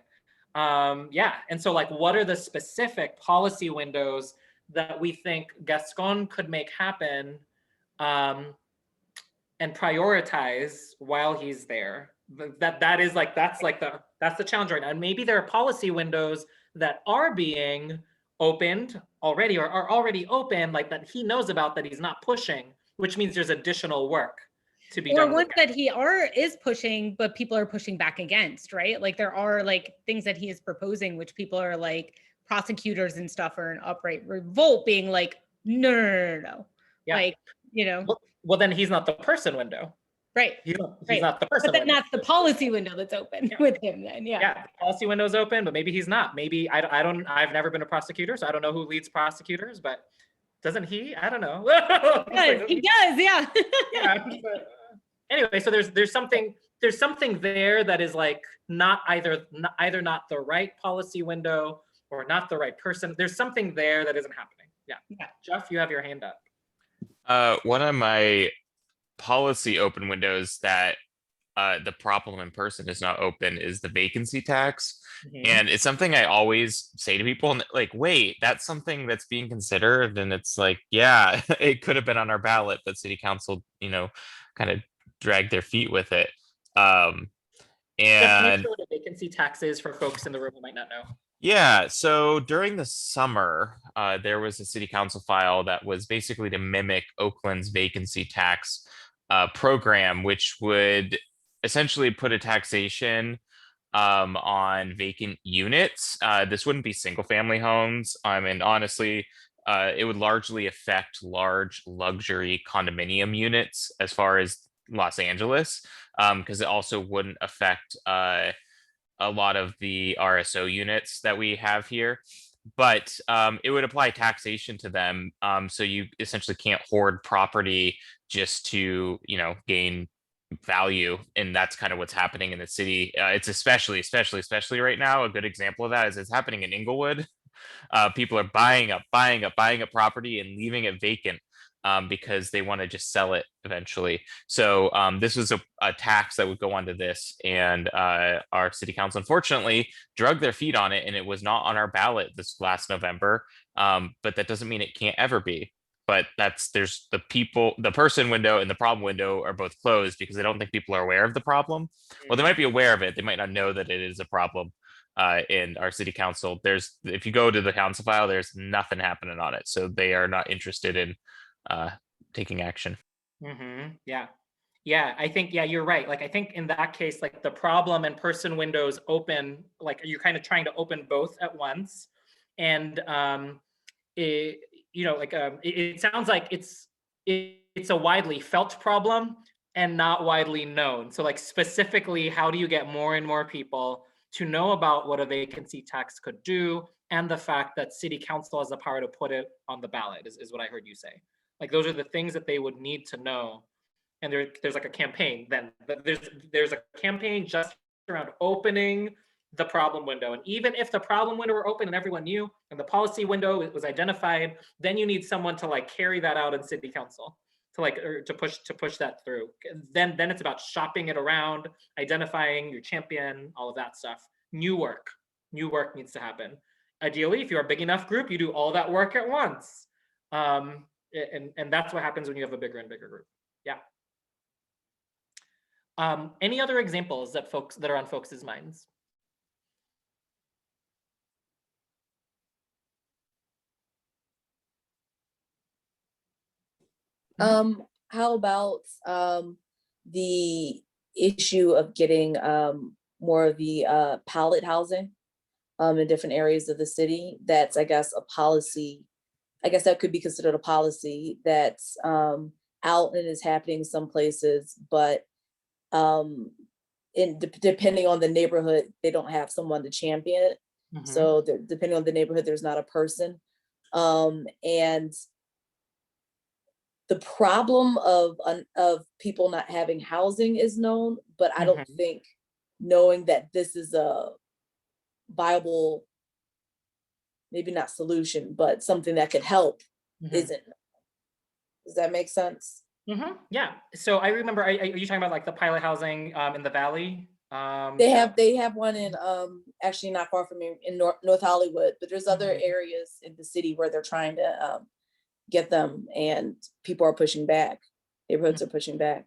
Yeah, and so like, what are the specific policy windows that we think Gascon could make happen, and prioritize while he's there? That's the challenge right now. And maybe there are policy windows that are being opened already or are already open, like that he knows about that he's not pushing, which means there's additional work to be done. Or ones that he is pushing, but people are pushing back against, right? Like there are like things that he is proposing, which people are like prosecutors and stuff are in upright revolt, being like, no. Yeah. Like, you know. Well, then he's not the person window. Right. He's not the person. But then that's the policy window that's open with him then. Yeah. Yeah. The policy window's open, but maybe he's not. Maybe I've never been a prosecutor, so I don't know who leads prosecutors, but doesn't he? I don't know. He does, yeah. Yeah. Anyway, so there's something there that is like not either not the right policy window or not the right person. There's something there that isn't happening. Yeah. Jeff, you have your hand up. One of my policy open windows that the problem in person is not open is the vacancy tax. Mm-hmm. And it's something I always say to people, and like, wait, that's something that's being considered. And it's like, yeah, it could have been on our ballot, but city council, kind of dragged their feet with it. And just what a vacancy tax is for folks in the room who might not know. Yeah, so during the summer, there was a city council file that was basically to mimic Oakland's vacancy tax program, which would essentially put a taxation on vacant units. This wouldn't be single family homes. And honestly, it would largely affect large luxury condominium units as far as Los Angeles, because it also wouldn't affect a lot of the RSO units that we have here. But it would apply taxation to them. So you essentially can't hoard property just to, gain value. And that's kind of what's happening in the city. It's especially right now. A good example of that is it's happening in Inglewood. People are buying up property and leaving it vacant because they want to just sell it eventually. So this was a tax that would go onto this, and our city council unfortunately dragged their feet on it, and it was not on our ballot this last November. But that doesn't mean it can't ever be. But there's the person window and the problem window are both closed because I don't think people are aware of the problem. Well, they might be aware of it. They might not know that it is a problem. in our city council. If you go to the council file, there's nothing happening on it. So they are not interested in taking action. Yeah. Yeah, I think, yeah, you're right. Like, I think in that case, like the problem and person windows open, like you're kind of trying to open both at once. And, it, it sounds like it's a widely felt problem and not widely known. So like specifically, how do you get more and more people to know about what a vacancy tax could do and the fact that city council has the power to put it on the ballot is what I heard you say. Like those are the things that they would need to know. And there's like a campaign then, but there's a campaign just around opening the problem window. And even if the problem window were open and everyone knew and the policy window was identified, then you need someone to like carry that out in city council to like, or to push that through. Then it's about shopping it around, identifying your champion, all of that stuff. New work needs to happen. Ideally, if you're a big enough group, you do all that work at once. And that's what happens when you have a bigger and bigger group. Yeah. Any other examples that are on folks' minds? How about the issue of getting more of the pallet housing in different areas of the city? That's, I guess, a policy. I guess that could be considered a policy that's out and is happening some places, but depending on the neighborhood, they don't have someone to champion it. So depending on the neighborhood, there's not a person. And the problem of people not having housing is known, but I don't think knowing that this is a viable, maybe not solution, but something that could help isn't. Does that make sense? Yeah. So I remember, are you talking about like the pilot housing in the Valley? They have one in actually not far from me in North Hollywood, but there's other areas in the city where they're trying to get them, and people are pushing back. Neighborhoods are pushing back.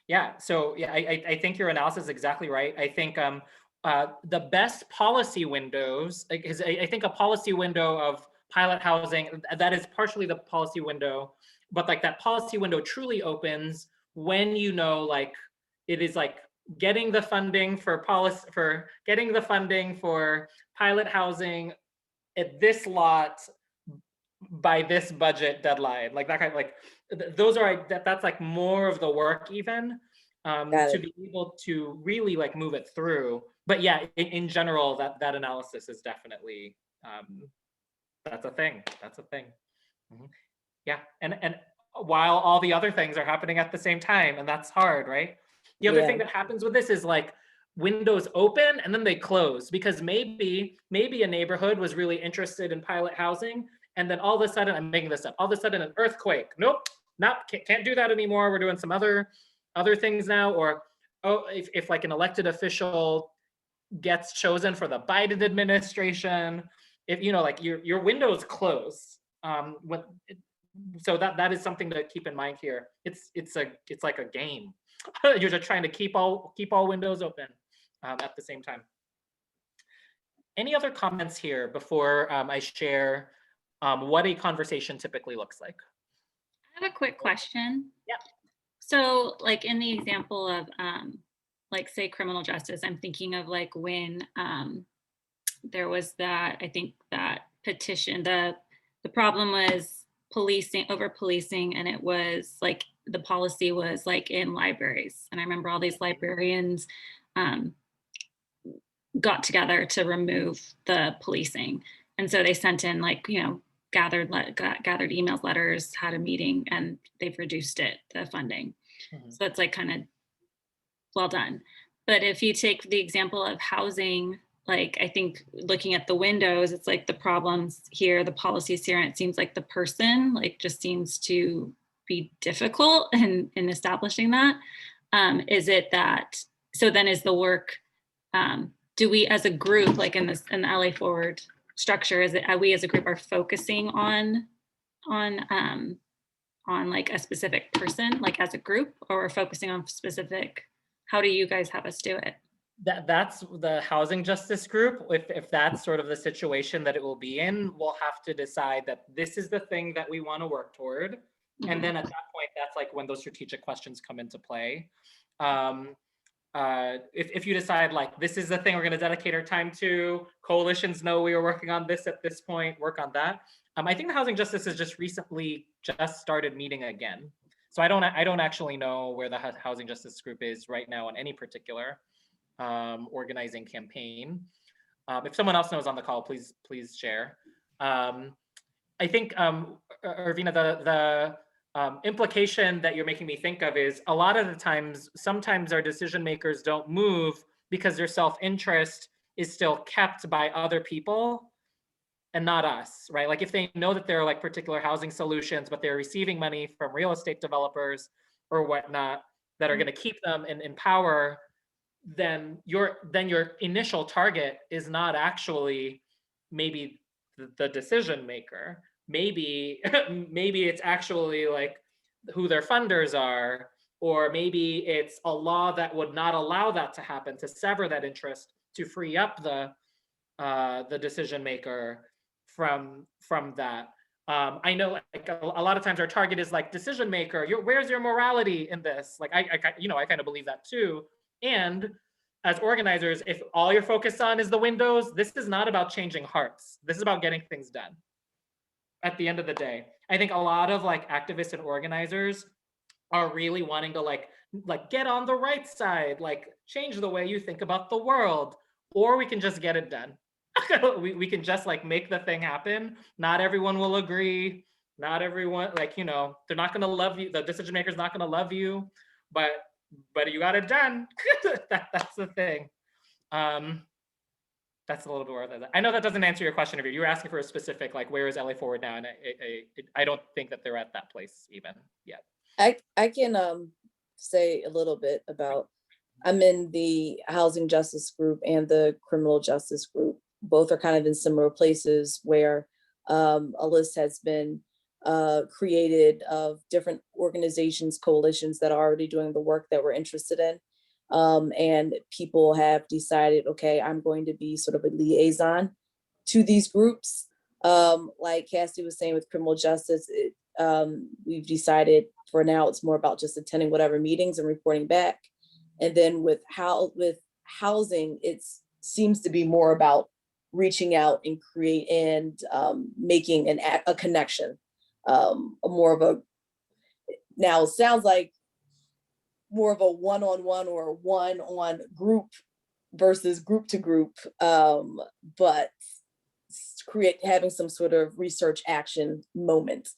Yeah. So yeah, I think your analysis is exactly right. I think the best policy windows, because I think a policy window of pilot housing, that is partially the policy window, but like that policy window truly opens when you know, like it is like getting the funding for policy, for getting the funding for pilot housing at this lot by this budget deadline, like that kind of like those are that's like more of the work even to be able to really like move it through. But yeah, in general, that analysis is definitely that's a thing. Yeah, and while all the other things are happening at the same time, and that's hard, right? The other thing that happens with this is like windows open and then they close because maybe a neighborhood was really interested in pilot housing, and then all of a sudden, I'm making this up, all of a sudden an earthquake. Nope, can't do that anymore. We're doing some other things now. Or oh, if like an elected official gets chosen for the Biden administration, if you know, like your windows close. So that is something to keep in mind here. It's like a game. You're just trying to keep all windows open at the same time. Any other comments here before I share what a conversation typically looks like? I have a quick question. Yeah. So like in the example of like say criminal justice, I'm thinking of like when there was that, I think that petition, the problem was over policing, and it was like the policy was like in libraries. And I remember all these librarians got together to remove the policing. And so they sent in like, you know, gathered emails, letters, had a meeting, and they've reduced it, the funding. So that's like kind of well done. But if you take the example of housing, like I think looking at the windows, it's like the problems here, the policies here, and it seems like the person like just seems to be difficult in establishing that. Is it that, so then is the work, do we as a group, like in the LA Forward structure, is it we as a group are focusing on like a specific person, like as a group, or we're focusing on specific, how do you guys have us do it? That's the housing justice group. If that's sort of the situation that it will be in, we'll have to decide that this is the thing that we want to work toward. And then at that point, that's like when those strategic questions come into play. If you decide like this is the thing we're going to dedicate our time to, coalitions know we are working on this at this point, work on that. I think the housing justice has just recently just started meeting again. So I don't actually know where the housing justice group is right now on any particular organizing campaign. If someone else knows on the call, please share. I think Irvina, the implication that you're making me think of is a lot of the times, sometimes our decision makers don't move because their self-interest is still kept by other people and not us, right? Like if they know that there are like particular housing solutions, but they're receiving money from real estate developers or whatnot that are going to keep them in power, then your initial target is not actually maybe the decision maker. Maybe it's actually like who their funders are, or maybe it's a law that would not allow that to happen, to sever that interest, to free up the decision maker from that. I know like a lot of times our target is like decision maker. Where's your morality in this? Like I kind of believe that too. And as organizers, if all you're focused on is the windows, this is not about changing hearts. This is about getting things done. At the end of the day, I think a lot of like activists and organizers are really wanting to like get on the right side, like change the way you think about the world, or we can just get it done. we can just like make the thing happen. Not everyone will agree. Not everyone, like, you know, they're not going to love you. The decision maker's not going to love you, but you got it done. That's the thing. That's a little bit more. I know that doesn't answer your question. If you were asking for a specific, like, where is LA Forward now? And I don't think that they're at that place even yet. I can say a little bit about, I'm in the housing justice group and the criminal justice group. Both are kind of in similar places where a list has been created of different organizations, coalitions that are already doing the work that we're interested in. And people have decided, okay, I'm going to be sort of a liaison to these groups. Like Cassie was saying with criminal justice, we've decided for now it's more about just attending whatever meetings and reporting back. And then with housing, it seems to be more about reaching out and making a connection, more of a, now it sounds like more of a one-on-one or one-on group versus group to group, but having some sort of research action moment.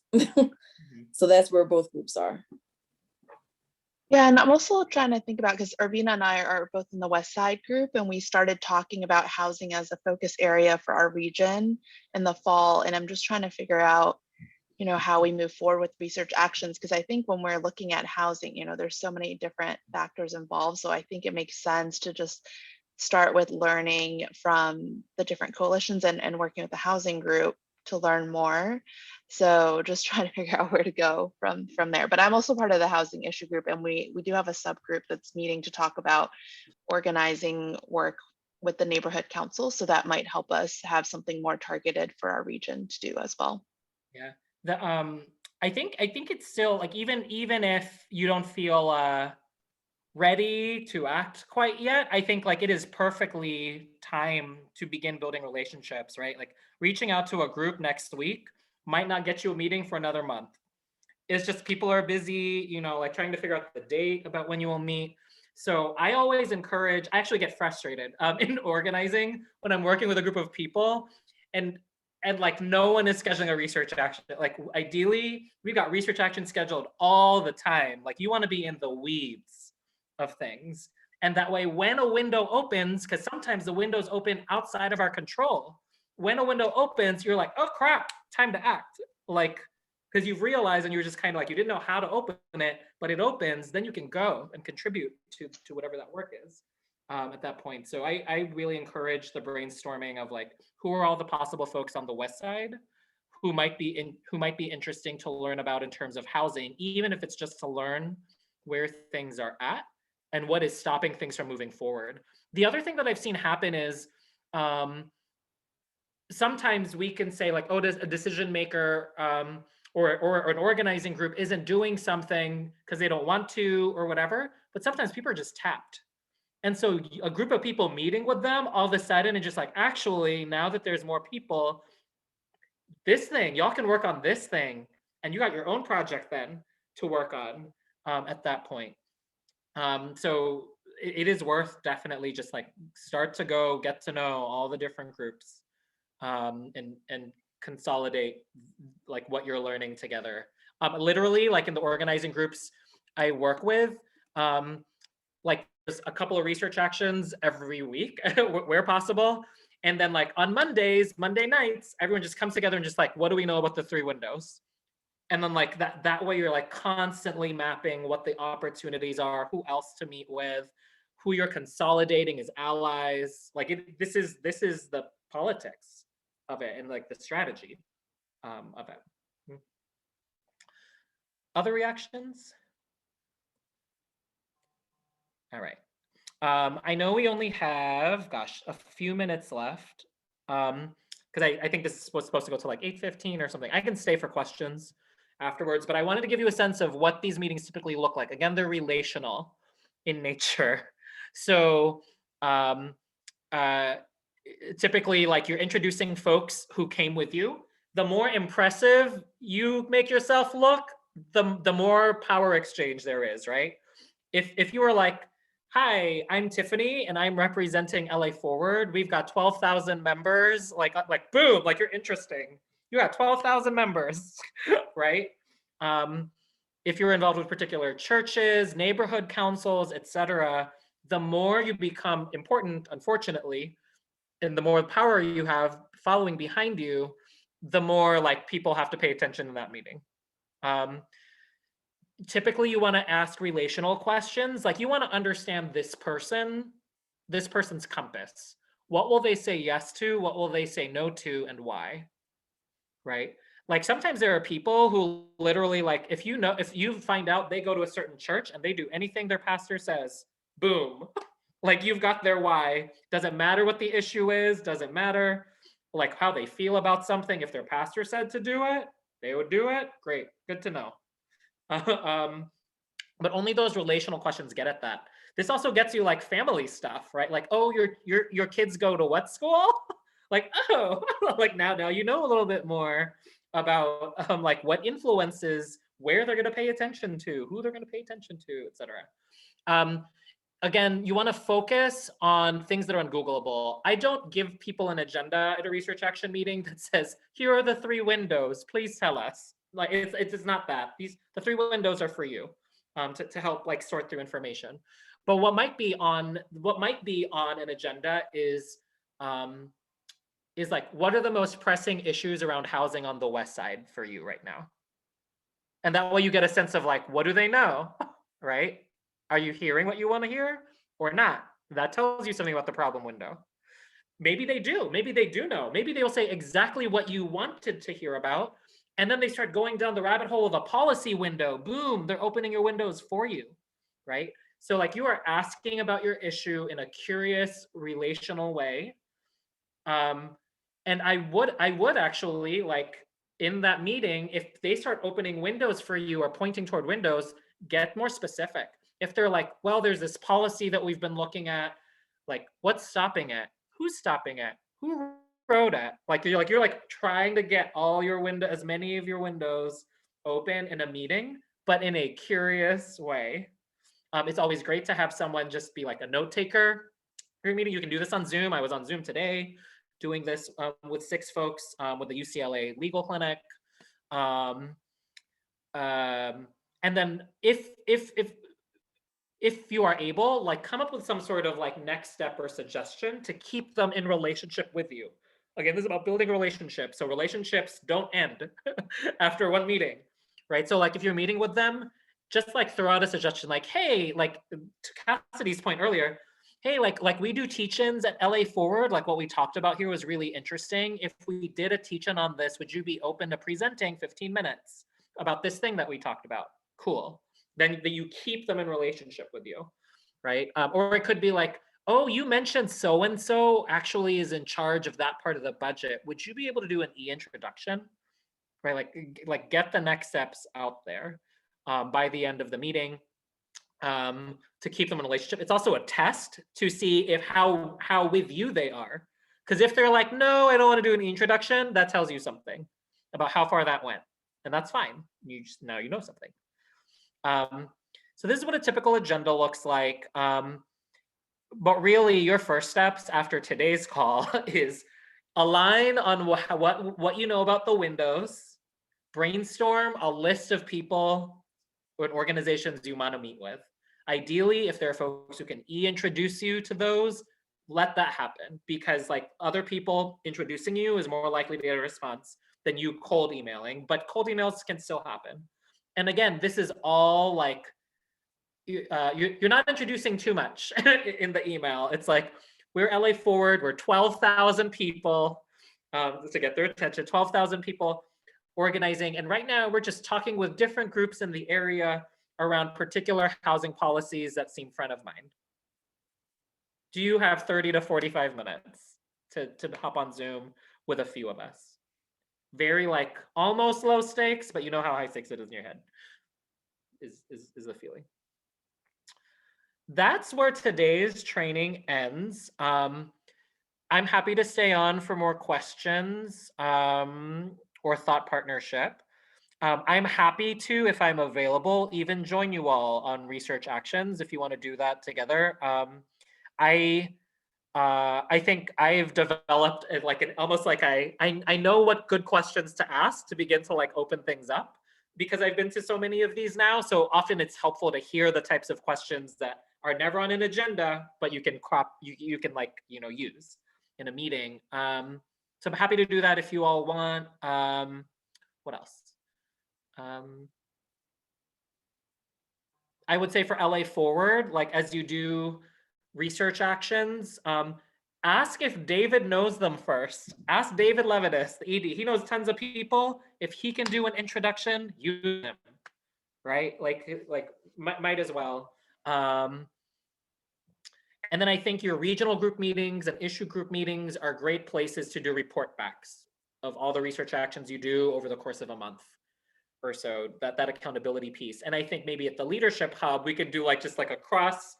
So that's where both groups are. Yeah, and I'm also trying to think about, because Irvina and I are both in the West Side group, and we started talking about housing as a focus area for our region in the fall. And I'm just trying to figure out, you know, how we move forward with research actions, because I think when we're looking at housing, you know, there's so many different factors involved. So I think it makes sense to just start with learning from the different coalitions and working with the housing group to learn more. So just trying to figure out where to go from there. But I'm also part of the housing issue group, and we do have a subgroup that's meeting to talk about organizing work with the neighborhood council. So that might help us have something more targeted for our region to do as well. Yeah. I think it's still like, even if you don't feel ready to act quite yet, I think like it is perfectly time to begin building relationships, right? Like reaching out to a group next week might not get you a meeting for another month. It's just people are busy, you know, like trying to figure out the date about when you will meet. So I always encourage, I actually get frustrated in organizing when I'm working with a group of people and like no one is scheduling a research action. Like ideally, we've got research action scheduled all the time. Like you want to be in the weeds of things. And that way, when a window opens, because sometimes the windows open outside of our control. When a window opens, you're like, oh crap, time to act. Like, because you've realized and you're just kind of like, you didn't know how to open it, but it opens, then you can go and contribute to whatever that work is at that point. So I really encourage the brainstorming of like, who are all the possible folks on the West Side who might be interesting to learn about in terms of housing, even if it's just to learn where things are at. and what is stopping things from moving forward. The other thing that I've seen happen is sometimes we can say like, oh, does a decision maker or an organizing group isn't doing something because they don't want to or whatever, but sometimes people are just tapped. And so a group of people meeting with them all of a sudden and just like, actually, now that there's more people, this thing, y'all can work on this thing. And you got your own project then to work on at that point. So it is worth definitely just like start to go get to know all the different groups and consolidate like what you're learning together. Literally, like in the organizing groups I work with, like there's a couple of research actions every week where possible. And then like on Monday nights, everyone just comes together and just like, what do we know about the 3 windows? And then like that way you're like constantly mapping what the opportunities are, who else to meet with, who you're consolidating as allies. Like this is the politics of it and like the strategy of it. Other reactions? All right. I know we only have, a few minutes left because I think this was supposed to go to like 8:15 or something. I can stay for questions afterwards, but I wanted to give you a sense of what these meetings typically look like. Again, they're relational in nature. So typically like you're introducing folks who came with you. The more impressive you make yourself look, the more power exchange there is, right? If you were like, hi, I'm Tiffany and I'm representing LA Forward. We've got 12,000 members, like boom, like you're interesting. You got 12,000 members, right? If you're involved with particular churches, neighborhood councils, etc., the more you become important, unfortunately, and the more power you have following behind you, the more like people have to pay attention in that meeting. Typically you want to ask relational questions. Like you want to understand this person's compass. What will they say yes to? What will they say no to, and why? Right? Like sometimes there are people who literally like, if you find out they go to a certain church and they do anything their pastor says, boom, like you've got their why. Doesn't matter what the issue is, doesn't matter like how they feel about something. If their pastor said to do it, they would do it. Great, good to know. But only those relational questions get at that. This also gets you like family stuff, right? Like, oh, your kids go to what school? Like, oh, like now you know a little bit more about like what influences, where they're going to pay attention to, who they're going to pay attention to, etc. Again, you want to focus on things that are ungoogleable. I don't give people an agenda at a research action meeting that says, here are the 3 windows, please tell us. Like it's not that. The 3 windows are for you to help like sort through information. But what might be on an agenda is like, what are the most pressing issues around housing on the West Side for you right now? And that way you get a sense of like, what do they know, right? Are you hearing what you want to hear or not? That tells you something about the problem window. Maybe they do. Maybe they do know. Maybe they will say exactly what you wanted to hear about. And then they start going down the rabbit hole of a policy window. Boom, they're opening your windows for you, right? So like you are asking about your issue in a curious, relational way. And I would actually like in that meeting, if they start opening windows for you or pointing toward windows, get more specific. If they're like, well, there's this policy that we've been looking at, like what's stopping it? Who's stopping it? Who wrote it? Like you're like trying to get as many of your windows open in a meeting, but in a curious way. It's always great to have someone just be like a note taker for your meeting. You can do this on Zoom. I was on Zoom today doing this with 6 folks with the UCLA Legal Clinic. And then if you are able, like come up with some sort of like next step or suggestion to keep them in relationship with you. Again, this is about building relationships. So relationships don't end after one meeting, right? So like if you're meeting with them, just like throw out a suggestion like, hey, like to Cassidy's point earlier, hey, like we do teach-ins at LA Forward, like what we talked about here was really interesting. If we did a teach-in on this, would you be open to presenting 15 minutes about this thing that we talked about? Cool. Then you keep them in relationship with you. right? Or it could be like, oh, you mentioned so-and-so actually is in charge of that part of the budget. Would you be able to do an e-introduction? Right, like get the next steps out there by the end of the meeting to keep them in a relationship. It's also a test to see if how with you they are. Because if they're like, no, I don't want to do an introduction, that tells you something about how far that went. And that's fine. You just now you know something. So this is what a typical agenda looks like. But really your first steps after today's call is align on what you know about the windows, brainstorm a list of people or organizations you want to meet with. Ideally, if there are folks who can introduce you to those, let that happen, because like other people introducing you is more likely to get a response than you cold emailing, but cold emails can still happen. And again, this is all like, you're not introducing too much in the email. It's like, we're LA Forward, we're 12,000 people to get their attention, 12,000 people organizing. And right now we're just talking with different groups in the area around particular housing policies that seem front of mind. Do you have 30 to 45 minutes to hop on Zoom with a few of us? Very like almost low stakes, but you know how high stakes it is in your head is the feeling. That's where today's training ends. I'm happy to stay on for more questions or thought partnership. I'm happy to, if I'm available, even join you all on research actions if you want to do that together. I think I've developed like almost like I know what good questions to ask to begin to like open things up, because I've been to so many of these now. So often it's helpful to hear the types of questions that are never on an agenda, but you can you can like, you know, use in a meeting. So I'm happy to do that if you all want. What else? I would say for LA Forward, like as you do research actions, ask if David knows them first. Ask David Levitas, the ED. He knows tons of people. If he can do an introduction, use him, right? Like might as well. And then I think your regional group meetings and issue group meetings are great places to do report backs of all the research actions you do over the course of a month or so, that accountability piece. And I think maybe at the leadership hub, we could do like just like a cross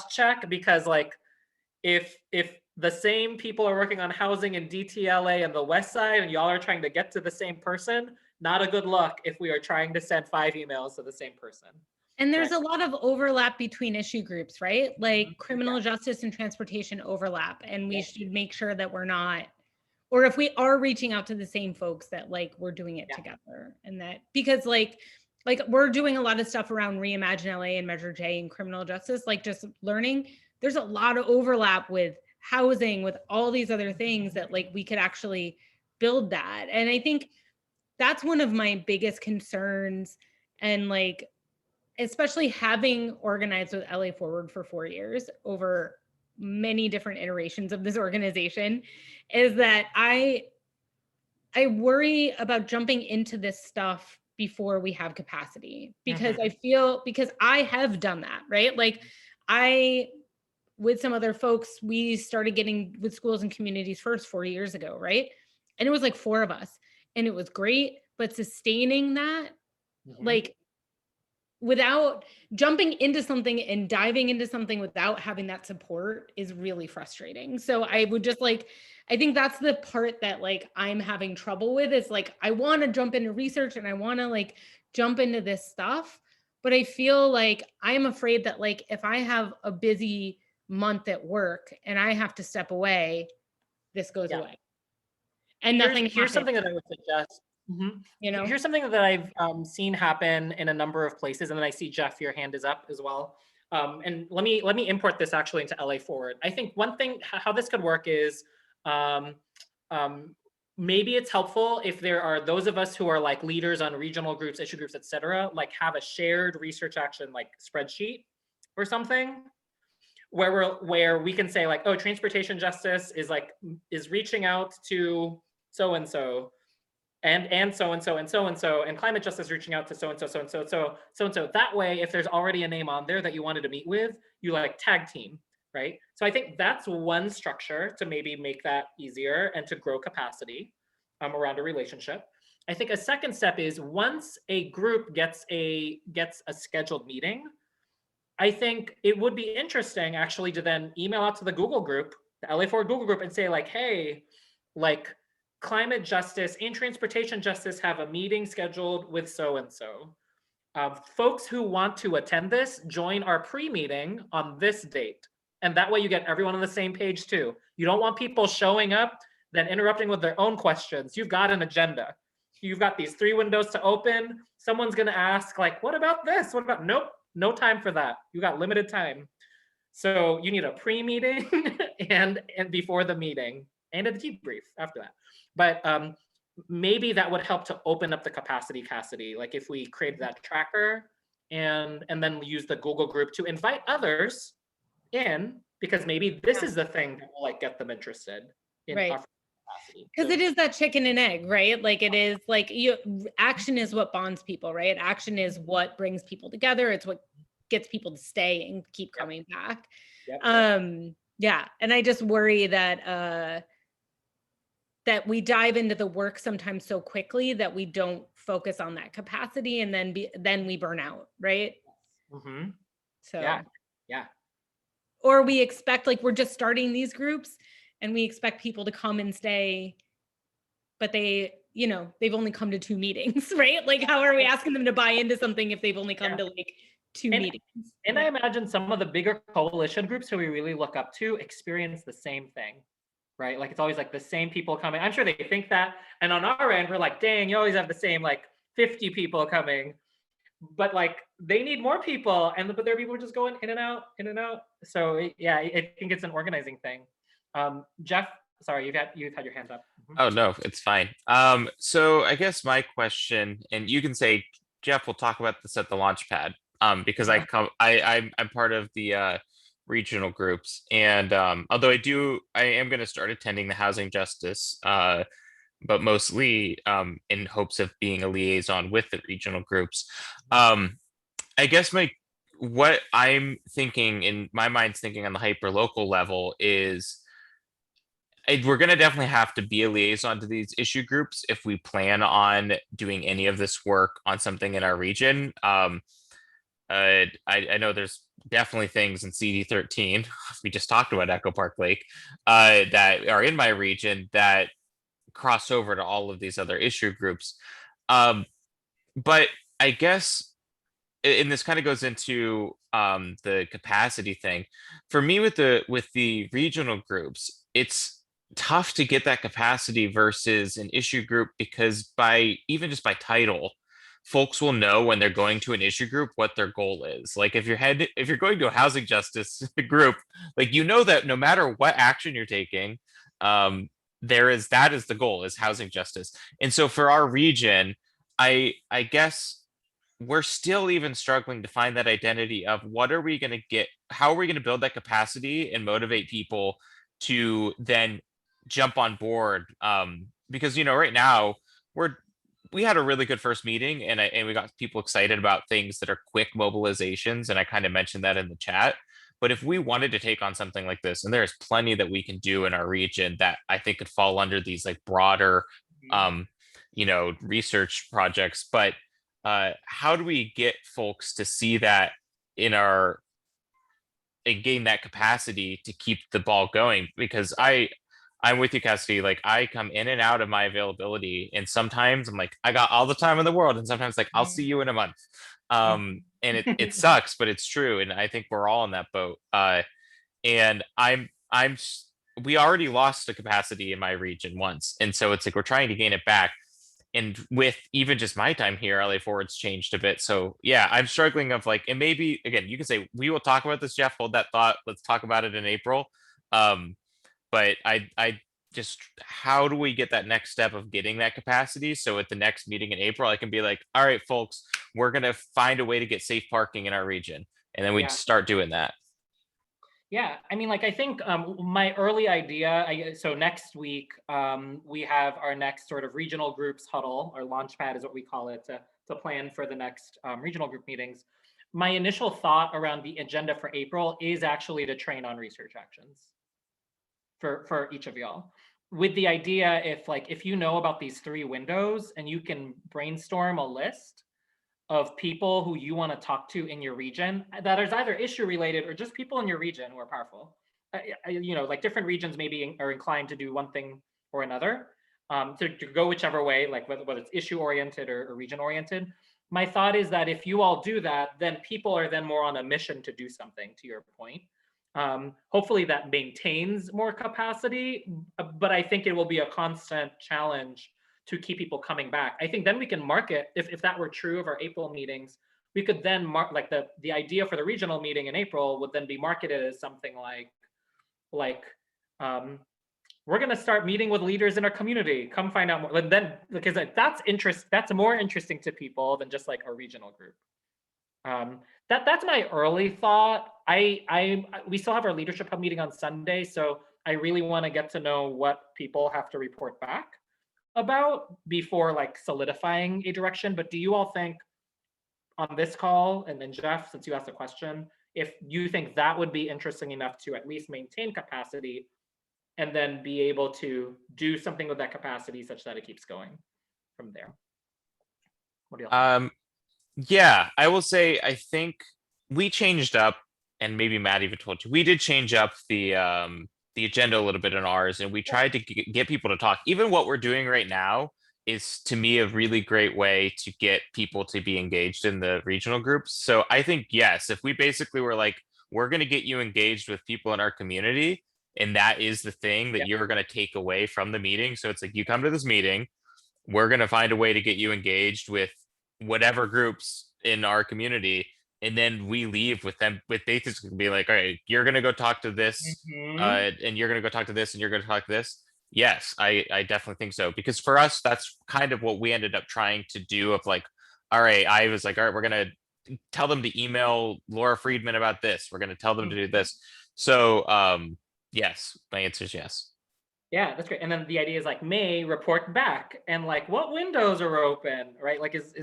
check, because like if the same people are working on housing in DTLA and the West Side and y'all are trying to get to the same person, not a good look if we are trying to send 5 emails to the same person. And there's a lot of overlap between issue groups, right? Like criminal justice and transportation overlap. And we should make sure that we're not, or if we are reaching out to the same folks, that like we're doing it together. And that, because like we're doing a lot of stuff around Reimagine LA and Measure J and criminal justice, like just learning, there's a lot of overlap with housing, with all these other things that like we could actually build that. And I think that's one of my biggest concerns. And like, especially having organized with LA Forward for 4 years over many different iterations of this organization, is that I worry about jumping into this stuff before we have capacity, because I feel, because I have done that, right? Like with some other folks, we started getting with schools and communities first 4 years ago, right? And it was like 4 of us and it was great, but sustaining that, like without jumping into something and diving into something without having that support is really frustrating. So I would just like, I think that's the part that like I'm having trouble with, is like, I want to jump into research and I want to like jump into this stuff, but I feel like I'm afraid that like, if I have a busy month at work and I have to step away, this goes away. And Here's something that I would suggest. You know, here's something that I've seen happen in a number of places, and then I see Jeff, your hand is up as well. And let me import this actually into LA Forward. I think one thing how this could work is maybe it's helpful if there are those of us who are like leaders on regional groups, issue groups, etc., like have a shared research action like spreadsheet or something where we can say like, oh, transportation justice is reaching out to so and so. and so and so and so and so, and climate justice reaching out to so and so, so and so, so and so. That way, if there's already a name on there that you wanted to meet with, you like tag team, right? So I think that's one structure to maybe make that easier and to grow capacity around a relationship. I think a second step is once a group gets a scheduled meeting, I think it would be interesting actually to then email out to the Google group, the LA Forward Google group, and say like, hey, like climate justice and transportation justice have a meeting scheduled with so-and-so. Folks who want to attend this, join our pre-meeting on this date. And that way you get everyone on the same page too. You don't want people showing up, then interrupting with their own questions. You've got an agenda. You've got these 3 windows to open. Someone's gonna ask like, what about this? What about, nope, no time for that. You got limited time. So you need a pre-meeting and before the meeting and a debrief after that. But maybe that would help to open up the capacity, Cassidy. Like if we create that tracker and then use the Google group to invite others in, because maybe this is the thing that will like get them interested in Right. offering capacity. Because So- it is that chicken and egg, right? Like it is like action is what bonds people, right? Action is what brings people together. It's what gets people to stay and keep coming back. Yep. Yeah. And I just worry that that we dive into the work sometimes so quickly that we don't focus on that capacity and then we burn out, right? Mhm. So Yeah. Yeah. or we expect like we're just starting these groups and we expect people to come and stay, but they've only come to 2 meetings, right? Like how are we asking them to buy into something if they've only come Yeah. to like 2 And- meetings? And I imagine some of the bigger coalition groups who we really look up to experience the same thing, right? Like it's always like the same people coming. I'm sure they think that. And on our end, we're like, dang, you always have the same like 50 people coming. But like they need more people. But there are people who are just going in and out, in and out. So yeah, I think it's an organizing thing. Jeff, sorry, you've had your hand up. Mhm. Oh, no, it's fine. So I guess my question, and you can say, Jeff, we'll talk about this at the launch pad. Because I'm part of the regional groups. And although I am going to start attending the housing justice, but mostly in hopes of being a liaison with the regional groups. I guess what I'm thinking in my mind's thinking on the hyper local level is we're going to definitely have to be a liaison to these issue groups if we plan on doing any of this work on something in our region. I know there's definitely things in CD13, we just talked about Echo Park Lake, that are in my region that cross over to all of these other issue groups. But I guess, and this kind of goes into the capacity thing. For me with the regional groups, it's tough to get that capacity versus an issue group because even just by title, folks will know when they're going to an issue group what their goal is. Like if you're going to a housing justice group, like that no matter what action you're taking, that is the goal, is housing justice. And so for our region, I guess we're still even struggling to find that identity of what are we going to get, how are we going to build that capacity and motivate people to then jump on board, because right now we had a really good first meeting and we got people excited about things that are quick mobilizations, and I kind of mentioned that in the chat. But if we wanted to take on something like this, and there's plenty that we can do in our region that I think could fall under these like broader research projects, but how do we get folks to see that and gain that capacity to keep the ball going? Because I'm with you, Cassidy. Like I come in and out of my availability, and sometimes I'm like, I got all the time in the world, and sometimes like I'll see you in a month. And it sucks, but it's true, and I think we're all in that boat. And we already lost the capacity in my region once, and so it's like we're trying to gain it back. And with even just my time here, LA Forward's changed a bit. So yeah, I'm struggling of like, and maybe again, you can say we will talk about this, Jeff. Hold that thought. Let's talk about it in April. But I just, how do we get that next step of getting that capacity? So at the next meeting in April, I can be like, all right, folks, we're going to find a way to get safe parking in our region. And then we Yeah. start doing that. Yeah, I mean, like, I think my early idea, so next week, we have our next sort of regional groups huddle, or launchpad is what we call it, to plan for the next regional group meetings. My initial thought around the agenda for April is actually to train on research actions for each of y'all. With the idea, if you know about these 3 windows and you can brainstorm a list of people who you want to talk to in your region that is either issue related or just people in your region who are powerful. Like different regions maybe are inclined to do one thing or another, to go whichever way, like whether it's issue oriented or region oriented. My thought is that if you all do that, then people are then more on a mission to do something, to your point. Hopefully that maintains more capacity, but I think it will be a constant challenge to keep people coming back. I think then we can market, if that were true of our April meetings, we could then mark, like the idea for the regional meeting in April would then be marketed as something like we're going to start meeting with leaders in our community. Come find out more. And then, because that's more interesting to people than just like a regional group. That's my early thought. We still have our leadership hub meeting on Sunday, so I really want to get to know what people have to report back about before like solidifying a direction. But do you all think on this call, and then Jeff, since you asked the question, if you think that would be interesting enough to at least maintain capacity and then be able to do something with that capacity such that it keeps going from there? What do you think? Yeah, I will say, I think we changed up, and maybe Matt even told you, we did change up the agenda a little bit in ours, and we tried to get people to talk. Even what we're doing right now is, to me, a really great way to get people to be engaged in the regional groups. So I think, yes, if we basically were like, we're going to get you engaged with people in our community, and that is the thing that you're going to take away from the meeting. So it's like, you come to this meeting, we're going to find a way to get you engaged with whatever groups in our community, and then we leave with them with basically be like, all right, you're gonna go talk to this, and you're gonna go talk to this, and you're gonna talk to this. Yes, I definitely think so, because for us, that's kind of what we ended up trying to do. Of like, all right, I was like, all right, we're gonna tell them to email Laura Friedman about this. We're gonna tell them to do this. So yes, my answer is yes. Yeah, that's great. And then the idea is like May report back and like what windows are open, right? Like is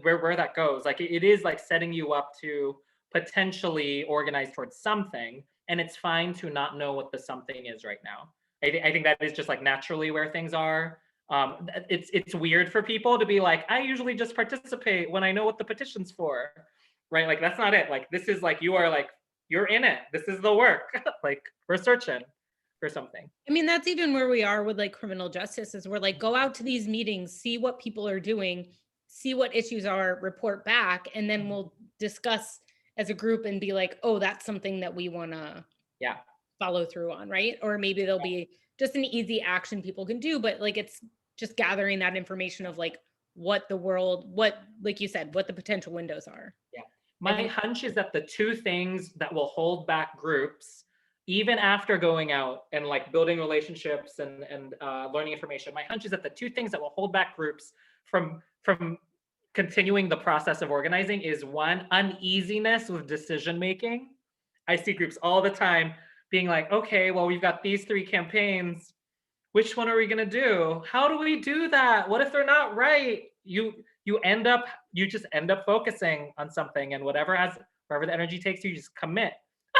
where that goes. Like it is like setting you up to potentially organize towards something, and it's fine to not know what the something is right now. I think that is just like naturally where things are. It's weird for people to be like, I usually just participate when I know what the petition's for, right? Like that's not it. Like this is like you're in it. This is the work. Like we're searching for something. I mean, that's even where we are with like criminal justice, is we're like, go out to these meetings, see what people are doing, see what issues are, report back, and then we'll discuss as a group and be like, oh, that's something that we want to follow through on, right? Or maybe there'll be just an easy action people can do, but like it's just gathering that information of like what like you said, what the potential windows are. Yeah. My hunch is that the 2 things that will hold back groups, even after going out and like building relationships and learning information, my hunch is that the 2 things that will hold back groups from continuing the process of organizing is 1, uneasiness with decision making. I see groups all the time being like, okay, well, we've got these 3 campaigns. Which one are we gonna do? How do we do that? What if they're not right? You just end up focusing on something, and wherever the energy takes you, just commit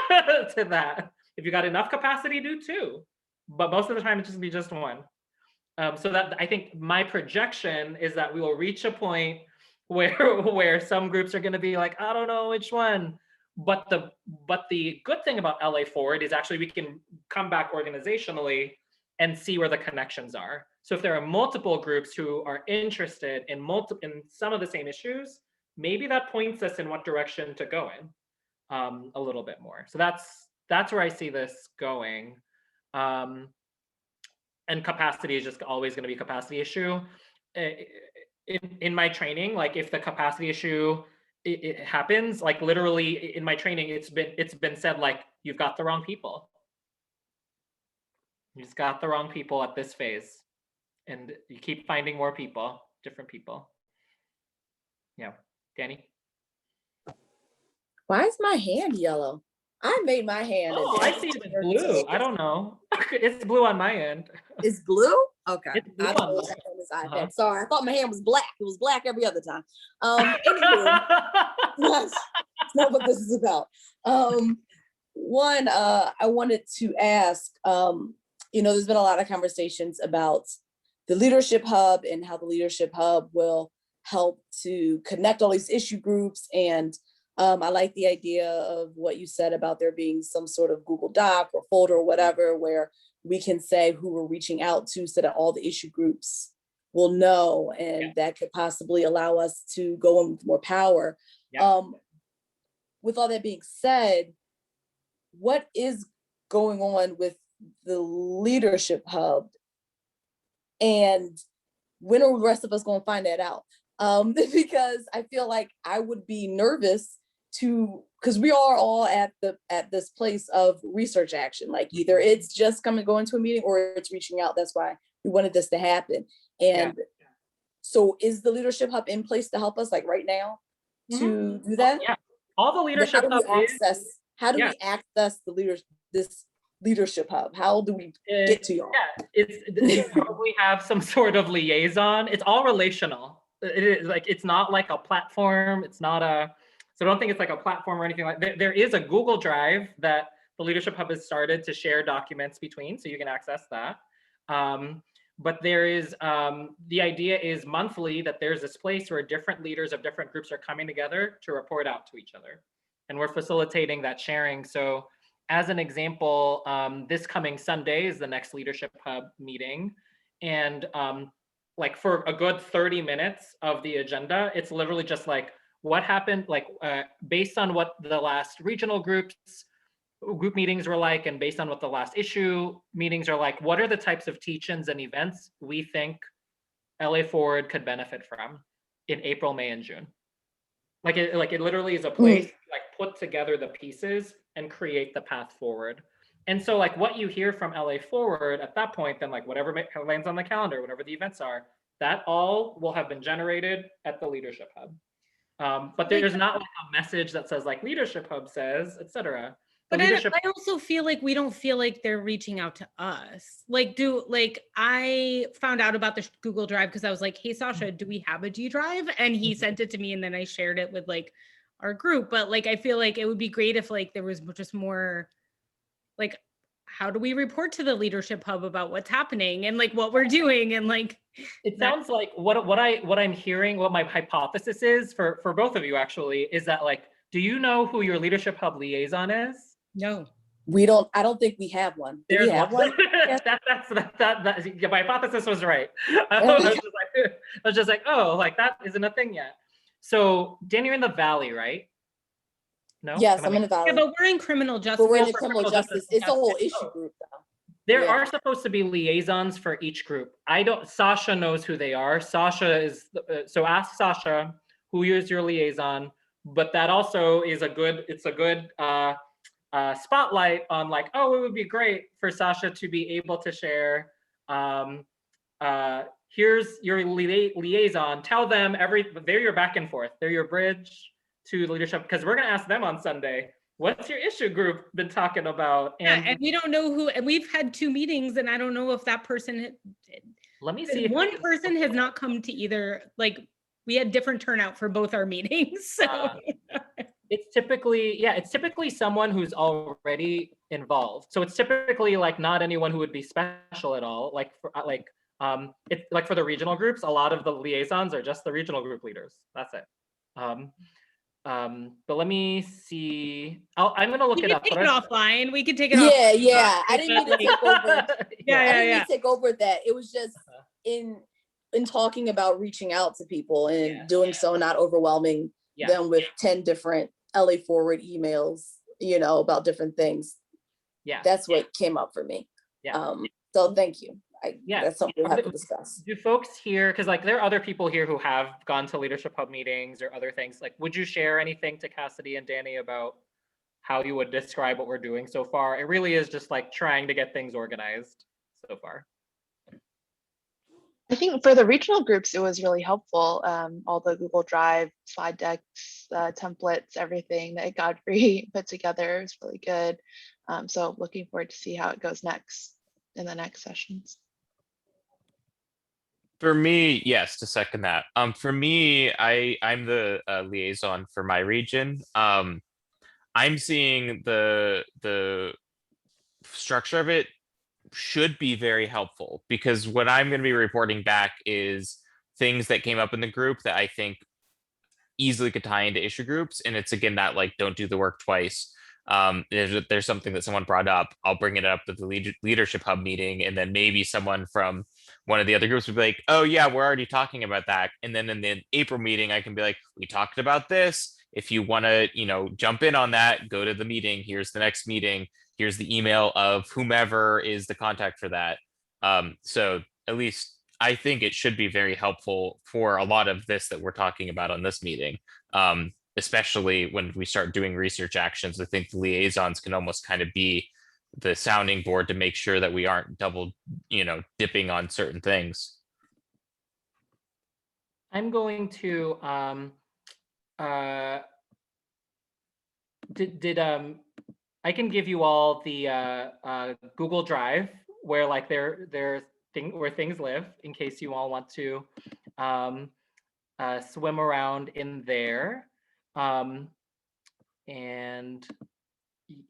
to that. If you got enough capacity, do 2, but most of the time it just be just 1. So that I think my projection is that we will reach a point where some groups are going to be like, I don't know which one. But the good thing about LA Forward is actually we can come back organizationally and see where the connections are. So if there are multiple groups who are interested in some of the same issues, maybe that points us in what direction to go in a little bit more. So that's where I see this going. And capacity is just always going to be a capacity issue. In my training, like if the capacity issue it happens, like literally in my training, it's been said like, you've got the wrong people. You just got the wrong people at this phase, and you keep finding more people, different people. Yeah, Danny. Why is my hand yellow? I made my hand. Oh, I see it as blue. I don't know. It's blue on my end. It's blue? Okay. It's blue I don't on know mine. what's happening on this Uh-huh. iPad. Sorry, I thought my hand was black. It was black every other time. Anywho, that's not what this is about. One, I wanted to ask, there's been a lot of conversations about the Leadership Hub and how the Leadership Hub will help to connect all these issue groups. And I like the idea of what you said about there being some sort of Google Doc or folder or whatever, where we can say who we're reaching out to so that all the issue groups will know, and that could possibly allow us to go in with more power. Yeah. With all that being said, what is going on with the Leadership Hub, and when are the rest of us going to find that out? Because I feel like I would be nervous because we are all at this place of research action. Like either it's just going to a meeting or it's reaching out. That's why we wanted this to happen. And so is the Leadership Hub in place to help us like right now to do that? Yeah. All the Leadership Hub How do we access this Leadership Hub? How do we get to y'all? Yeah, you probably have some sort of liaison. It's all relational. It is like, it's not like a platform. It's not so don't think it's like a platform or anything like that. There is a Google Drive that the Leadership Hub has started to share documents between, so you can access that. But there is, the idea is monthly that there's this place where different leaders of different groups are coming together to report out to each other. And we're facilitating that sharing. So as an example, this coming Sunday is the next Leadership Hub meeting. And like for a good 30 minutes of the agenda, it's literally just like what happened, like based on what the last regional group meetings were like, and based on what the last issue meetings are like, what are the types of teach-ins and events we think LA Forward could benefit from in April, May, and June? Like it literally is a place to like put together the pieces and create the path forward. And so like what you hear from LA Forward at that point, then like whatever lands on the calendar, whatever the events are, that all will have been generated at the Leadership Hub. But there's not like a message that says like Leadership Hub says, etc. But I also feel like we don't feel like they're reaching out to us. Like I found out about the Google Drive because I was like, hey, Sasha, do we have a G Drive? And he sent it to me and then I shared it with like our group. But like, I feel like it would be great if like there was just more like, how do we report to the Leadership Hub about what's happening and like what we're doing? And like, it sounds like what I'm hearing, what my hypothesis is for both of you actually, is that like, do you know who your Leadership Hub liaison is? No. I don't think we have one. Do we have one? My hypothesis was right. I was just like, oh, like that isn't a thing yet. So Dan, you're in the Valley, right? No? Yes, I'm in the Valley. Yeah, but we're in criminal justice. But we're in criminal justice. It's a whole issue group though. There are supposed to be liaisons for each group. Sasha knows who they are. Sasha is, so ask Sasha, who is your liaison? But that also is a good spotlight on like, oh, it would be great for Sasha to be able to share, here's your liaison, tell them they're your back and forth. They're your bridge to leadership, because we're gonna ask them on Sunday, what's your issue group been talking about? And we don't know who, and we've had 2 meetings and I don't know if that person, let me see. One person has not come to either, like we had different turnout for both our meetings. So. It's typically someone who's already involved. So it's typically like not anyone who would be special at all. Like it's like for the regional groups, a lot of the liaisons are just the regional group leaders. That's it. But let me see. I'm gonna look it up. We can take it offline. We can take it offline. Yeah. I didn't mean to take over. I didn't mean to take over that. It was just in talking about reaching out to people and doing so, not overwhelming them with 10 different LA Forward emails, about different things. Yeah. That's what came up for me. Yeah. So thank you. That's something we'll have to discuss. Do folks here, because like there are other people here who have gone to Leadership Hub meetings or other things, like would you share anything to Cassidy and Danny about how you would describe what we're doing so far? It really is just like trying to get things organized so far. I think for the regional groups, it was really helpful. All the Google Drive slide decks, templates, everything that Godfrey put together is really good. So looking forward to see how it goes next in the next sessions. For me, yes, to second that. For me, I'm the liaison for my region. I'm seeing the structure of it should be very helpful, because what I'm going to be reporting back is things that came up in the group that I think easily could tie into issue groups. And it's again that like don't do the work twice. If there's something that someone brought up, I'll bring it up at the leadership hub meeting, and then maybe someone from one of the other groups would be like, oh yeah, we're already talking about that. And then in the April meeting, I can be like, we talked about this. If you want to, jump in on that, go to the meeting. Here's the next meeting. Here's the email of whomever is the contact for that. So at least I think it should be very helpful for a lot of this that we're talking about on this meeting. Especially when we start doing research actions, I think the liaisons can almost kind of be the sounding board to make sure that we aren't double, dipping on certain things. I'm going to I can give you all the Google Drive where like where things live, in case you all want to swim around in there. And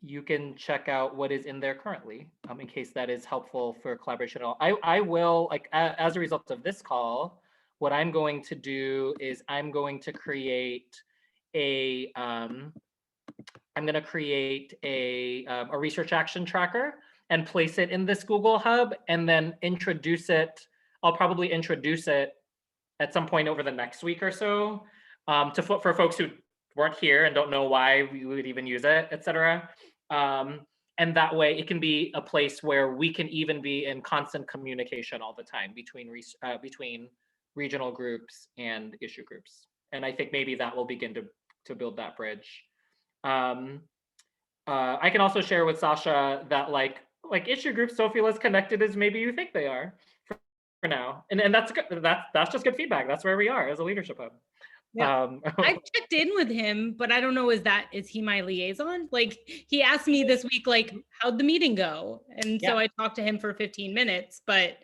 you can check out what is in there currently, in case that is helpful for collaboration at all. I will, like, as a result of this call, what I'm going to do is I'm going to create a research action tracker and place it in this Google Hub, and then introduce it. I'll probably introduce it at some point over the next week or so, for folks who weren't here and don't know why we would even use it, et cetera. And that way it can be a place where we can even be in constant communication all the time between regional groups and issue groups. And I think maybe that will begin to build that bridge. I can also share with Sasha that like issue groups don't feel as connected as maybe you think they are for now. And that's good. That's just good feedback. That's where we are as a leadership hub. Yeah. I've checked in with him, but I don't know, is he my liaison? Like, he asked me this week, like, how'd the meeting go? And so I talked to him for 15 minutes, but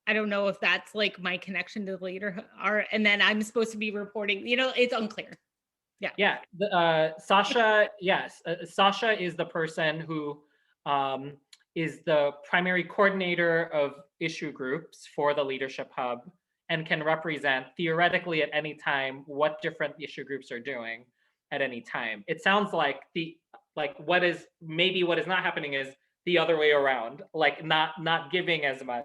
I don't know if that's like my connection to the leader, and then I'm supposed to be reporting, it's unclear. Yeah. Sasha, yes. Sasha is the person who is the primary coordinator of issue groups for the Leadership Hub, and can represent theoretically at any time what different issue groups are doing at any time. It sounds like what is not happening is the other way around, like not giving as much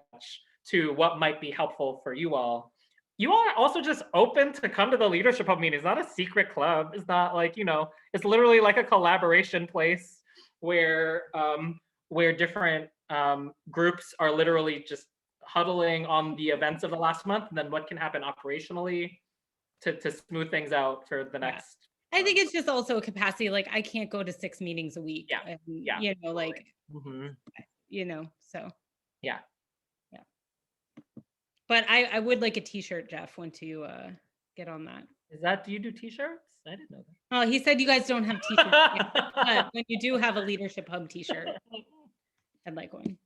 to what might be helpful for you all. You all are also just open to come to the Leadership Hub meeting. It's not a secret club. It's not like, it's literally like a collaboration place where different groups are literally just huddling on the events of the last month, and then what can happen operationally to smooth things out for the next. I think it's just also a capacity, like I can't go to 6 meetings a week. Yeah. And, Yeah. So. Yeah. But I would like a t-shirt, Jeff, once you get on that. Do you do t-shirts? I didn't know that. Oh, he said you guys don't have t-shirts yet, but when you do have a Leadership Hub t-shirt, I'd like one.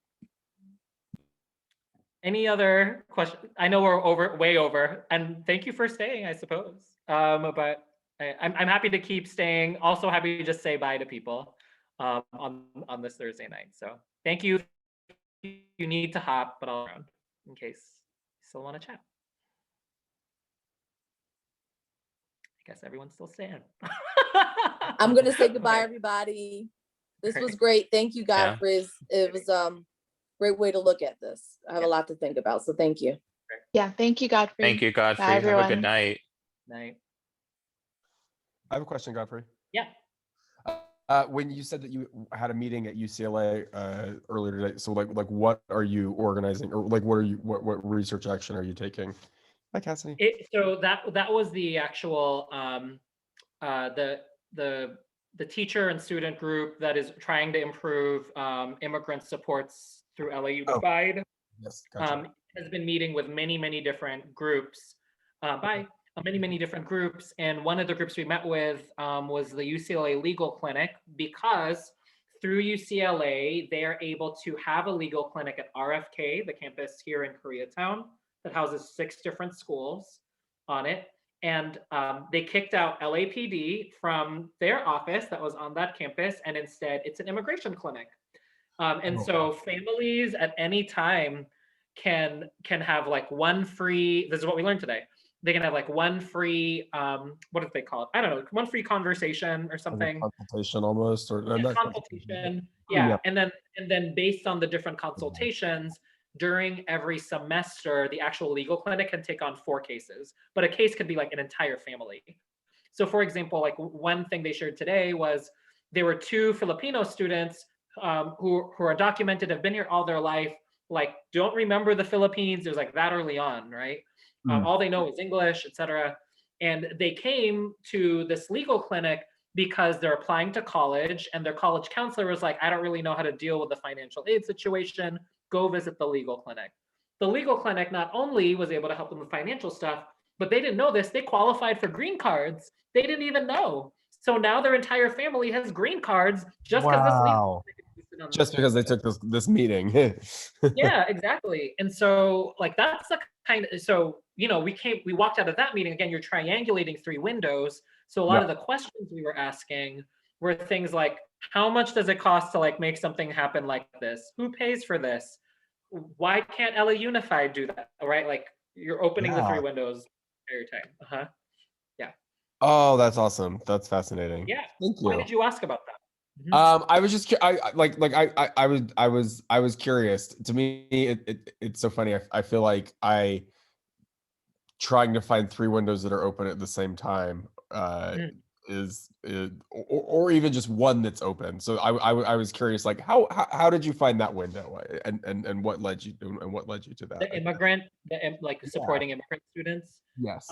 Any other questions? I know we're way over, and thank you for staying, I suppose. But I'm happy to keep staying. Also happy to just say bye to people on this Thursday night. So thank you. You need to hop, but I'll around in case you still want to chat. I guess everyone's still staying. I'm gonna say goodbye, everybody. This was great. Thank you, Godfrey. It was great way to look at this. I have a lot to think about, so thank you. Yeah, thank you, Godfrey. Thank you, Godfrey. Bye, Have a everyone. good night. Night. I have a question, Godfrey. Yeah. When you said that you had a meeting at UCLA earlier today, so like what are you organizing, or like what research action are you taking? Hi, Cassidy. So that was the actual the teacher and student group that is trying to improve immigrant supports through LA Unified. Yes, gotcha. has been meeting with many different groups. Many different groups. And one of the groups we met with was the UCLA Legal Clinic, because through UCLA, they're able to have a legal clinic at RFK, the campus here in Koreatown, that houses 6 different schools on it. And they kicked out LAPD from their office that was on that campus, and instead it's an immigration clinic. And so families at any time can have like one free, this is what we learned today, they can have like one free, what did they call it? I don't know, one free conversation or something. Consultation almost, or Yeah, not consultation. Yeah. And then based on the different consultations, during every semester, the actual legal clinic can take on 4 cases, but a case could be like an entire family. So for example, like one thing they shared today was there were 2 Filipino students who are documented, have been here all their life, like don't remember the Philippines. It was like that early on, right? All they know is English, etc. And they came to this legal clinic because they're applying to college, and their college counselor was like, I don't really know how to deal with the financial aid situation. Go visit the legal clinic. The legal clinic not only was able to help them with financial stuff, but they didn't know this. They qualified for green cards. They didn't even know. So now their entire family has green cards just because this legal clinic existed on just because they took this meeting. Yeah, exactly. And so like that's the kind of, so you know, we walked out of that meeting, again, you're triangulating 3 windows. So a lot of the questions we were asking were things like, how much does it cost to like make something happen like this? Who pays for this? Why can't LA Unified do that? Right? Like you're opening the 3 windows every time. Oh, that's awesome. That's fascinating. Yeah. Thank you. Why did you ask about that? I was just I was curious. To me, it's so funny. I feel like I trying to find 3 windows that are open at the same time is or even just one that's open. So I was curious, like how did you find that window, and what led you to that? Like supporting immigrant students. Yes.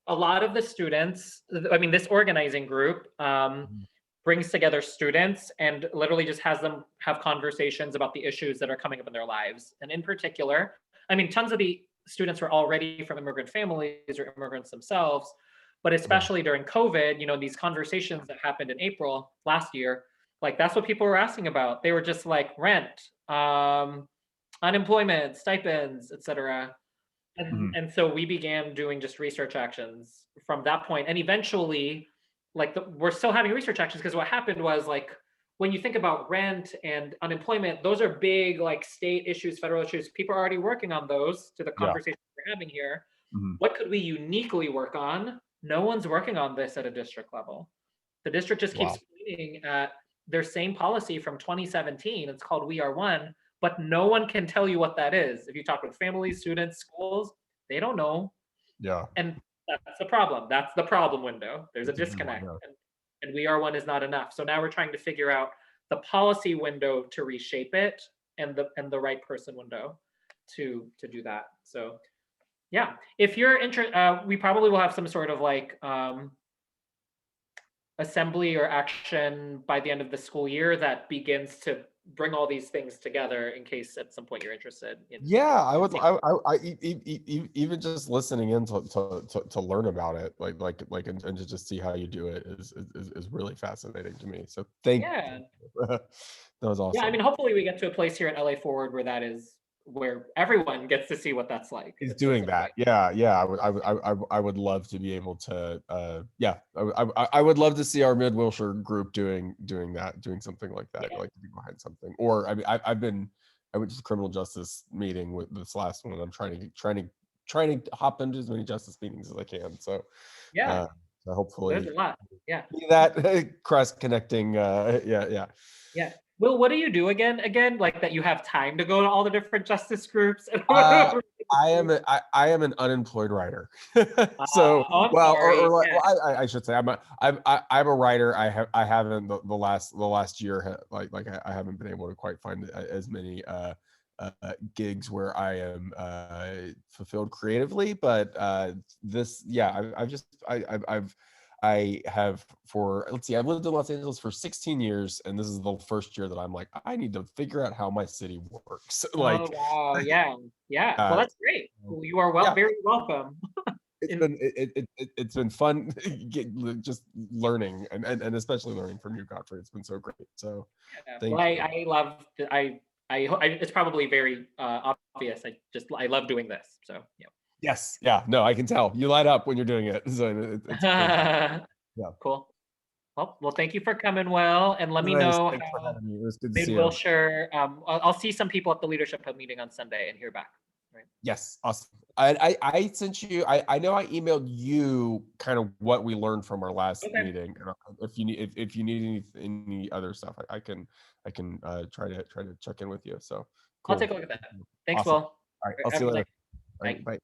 A lot of the students, I mean, this organizing group brings together students and literally just has them have conversations about the issues that are coming up in their lives. And in particular, I mean, tons of the students were already from immigrant families or immigrants themselves, but especially during COVID, you know, these conversations that happened in April last year, like that's what people were asking about. They were just like rent, unemployment, stipends, etc. And so we began doing just research actions from that point. And eventually, like we're still having research actions, because what happened was, like, when you think about rent and unemployment, those are big like state issues, federal issues. People are already working on those, to the conversation we're having here. What could we uniquely work on? No one's working on this at a district level. The district just keeps pointing at their same policy from 2017. It's called We Are One, but no one can tell you what that is. If you talk with families, students, schools, they don't know. Yeah. And that's the problem. That's the problem window. There's a disconnect. And We Are One is not enough. So now we're trying to figure out the policy window to reshape it, and the right person window to do that. So yeah, if you're interested, we probably will have some sort of like assembly or action by the end of the school year that begins to bring all these things together, in case at some point you're interested in. Yeah, I would. I even just listening in to learn about it, and to just see how you do it is really fascinating to me. So thank you. That was awesome. Yeah, I mean, hopefully we get to a place here at LA Forward where everyone gets to see what that's like. He's doing that. Yeah. I would love to be able to. I would love to see our Mid Wilshire group doing that, doing something like that, like to be behind something. Or I mean, I went to the criminal justice meeting with this last one. I'm trying to hop into as many justice meetings as I can. So yeah, so hopefully there's a lot. Yeah, that cross connecting. Yeah. Will, what do you do again? Like that you have time to go to all the different justice groups? I am an unemployed writer. So I should say I'm a writer. I haven't the last year I haven't been able to quite find as many gigs where I am fulfilled creatively, but I have for, let's see, I've lived in Los Angeles for 16 years, and this is the first year that I'm like, I need to figure out how my city works. Like, Oh, wow. Yeah. Yeah. Well, that's great. Well, you are yeah. very welcome. It's been fun just learning and especially learning from you, Godfrey. It's been so great. So Yeah. thank Well, you. I love, it's probably very obvious. I love doing this. So, yeah. Yes. Yeah. No, I can tell. You light up when you're doing it. So it's fantastic. Yeah. Cool. Well, thank you for coming, Will, and let me Nice. know Thanks for how having me. It was good to Mid see you. Wilshire. I'll see some people at the Leadership Hub meeting on Sunday and hear back. Right. Yes. Awesome. I sent you, I know I emailed you kind of what we learned from our last Okay. meeting. If you need, if you need any other stuff, I can try to check in with you. So cool. I'll take a look at that. Thanks, Awesome. Will. All right. I'll see you later. All right, bye.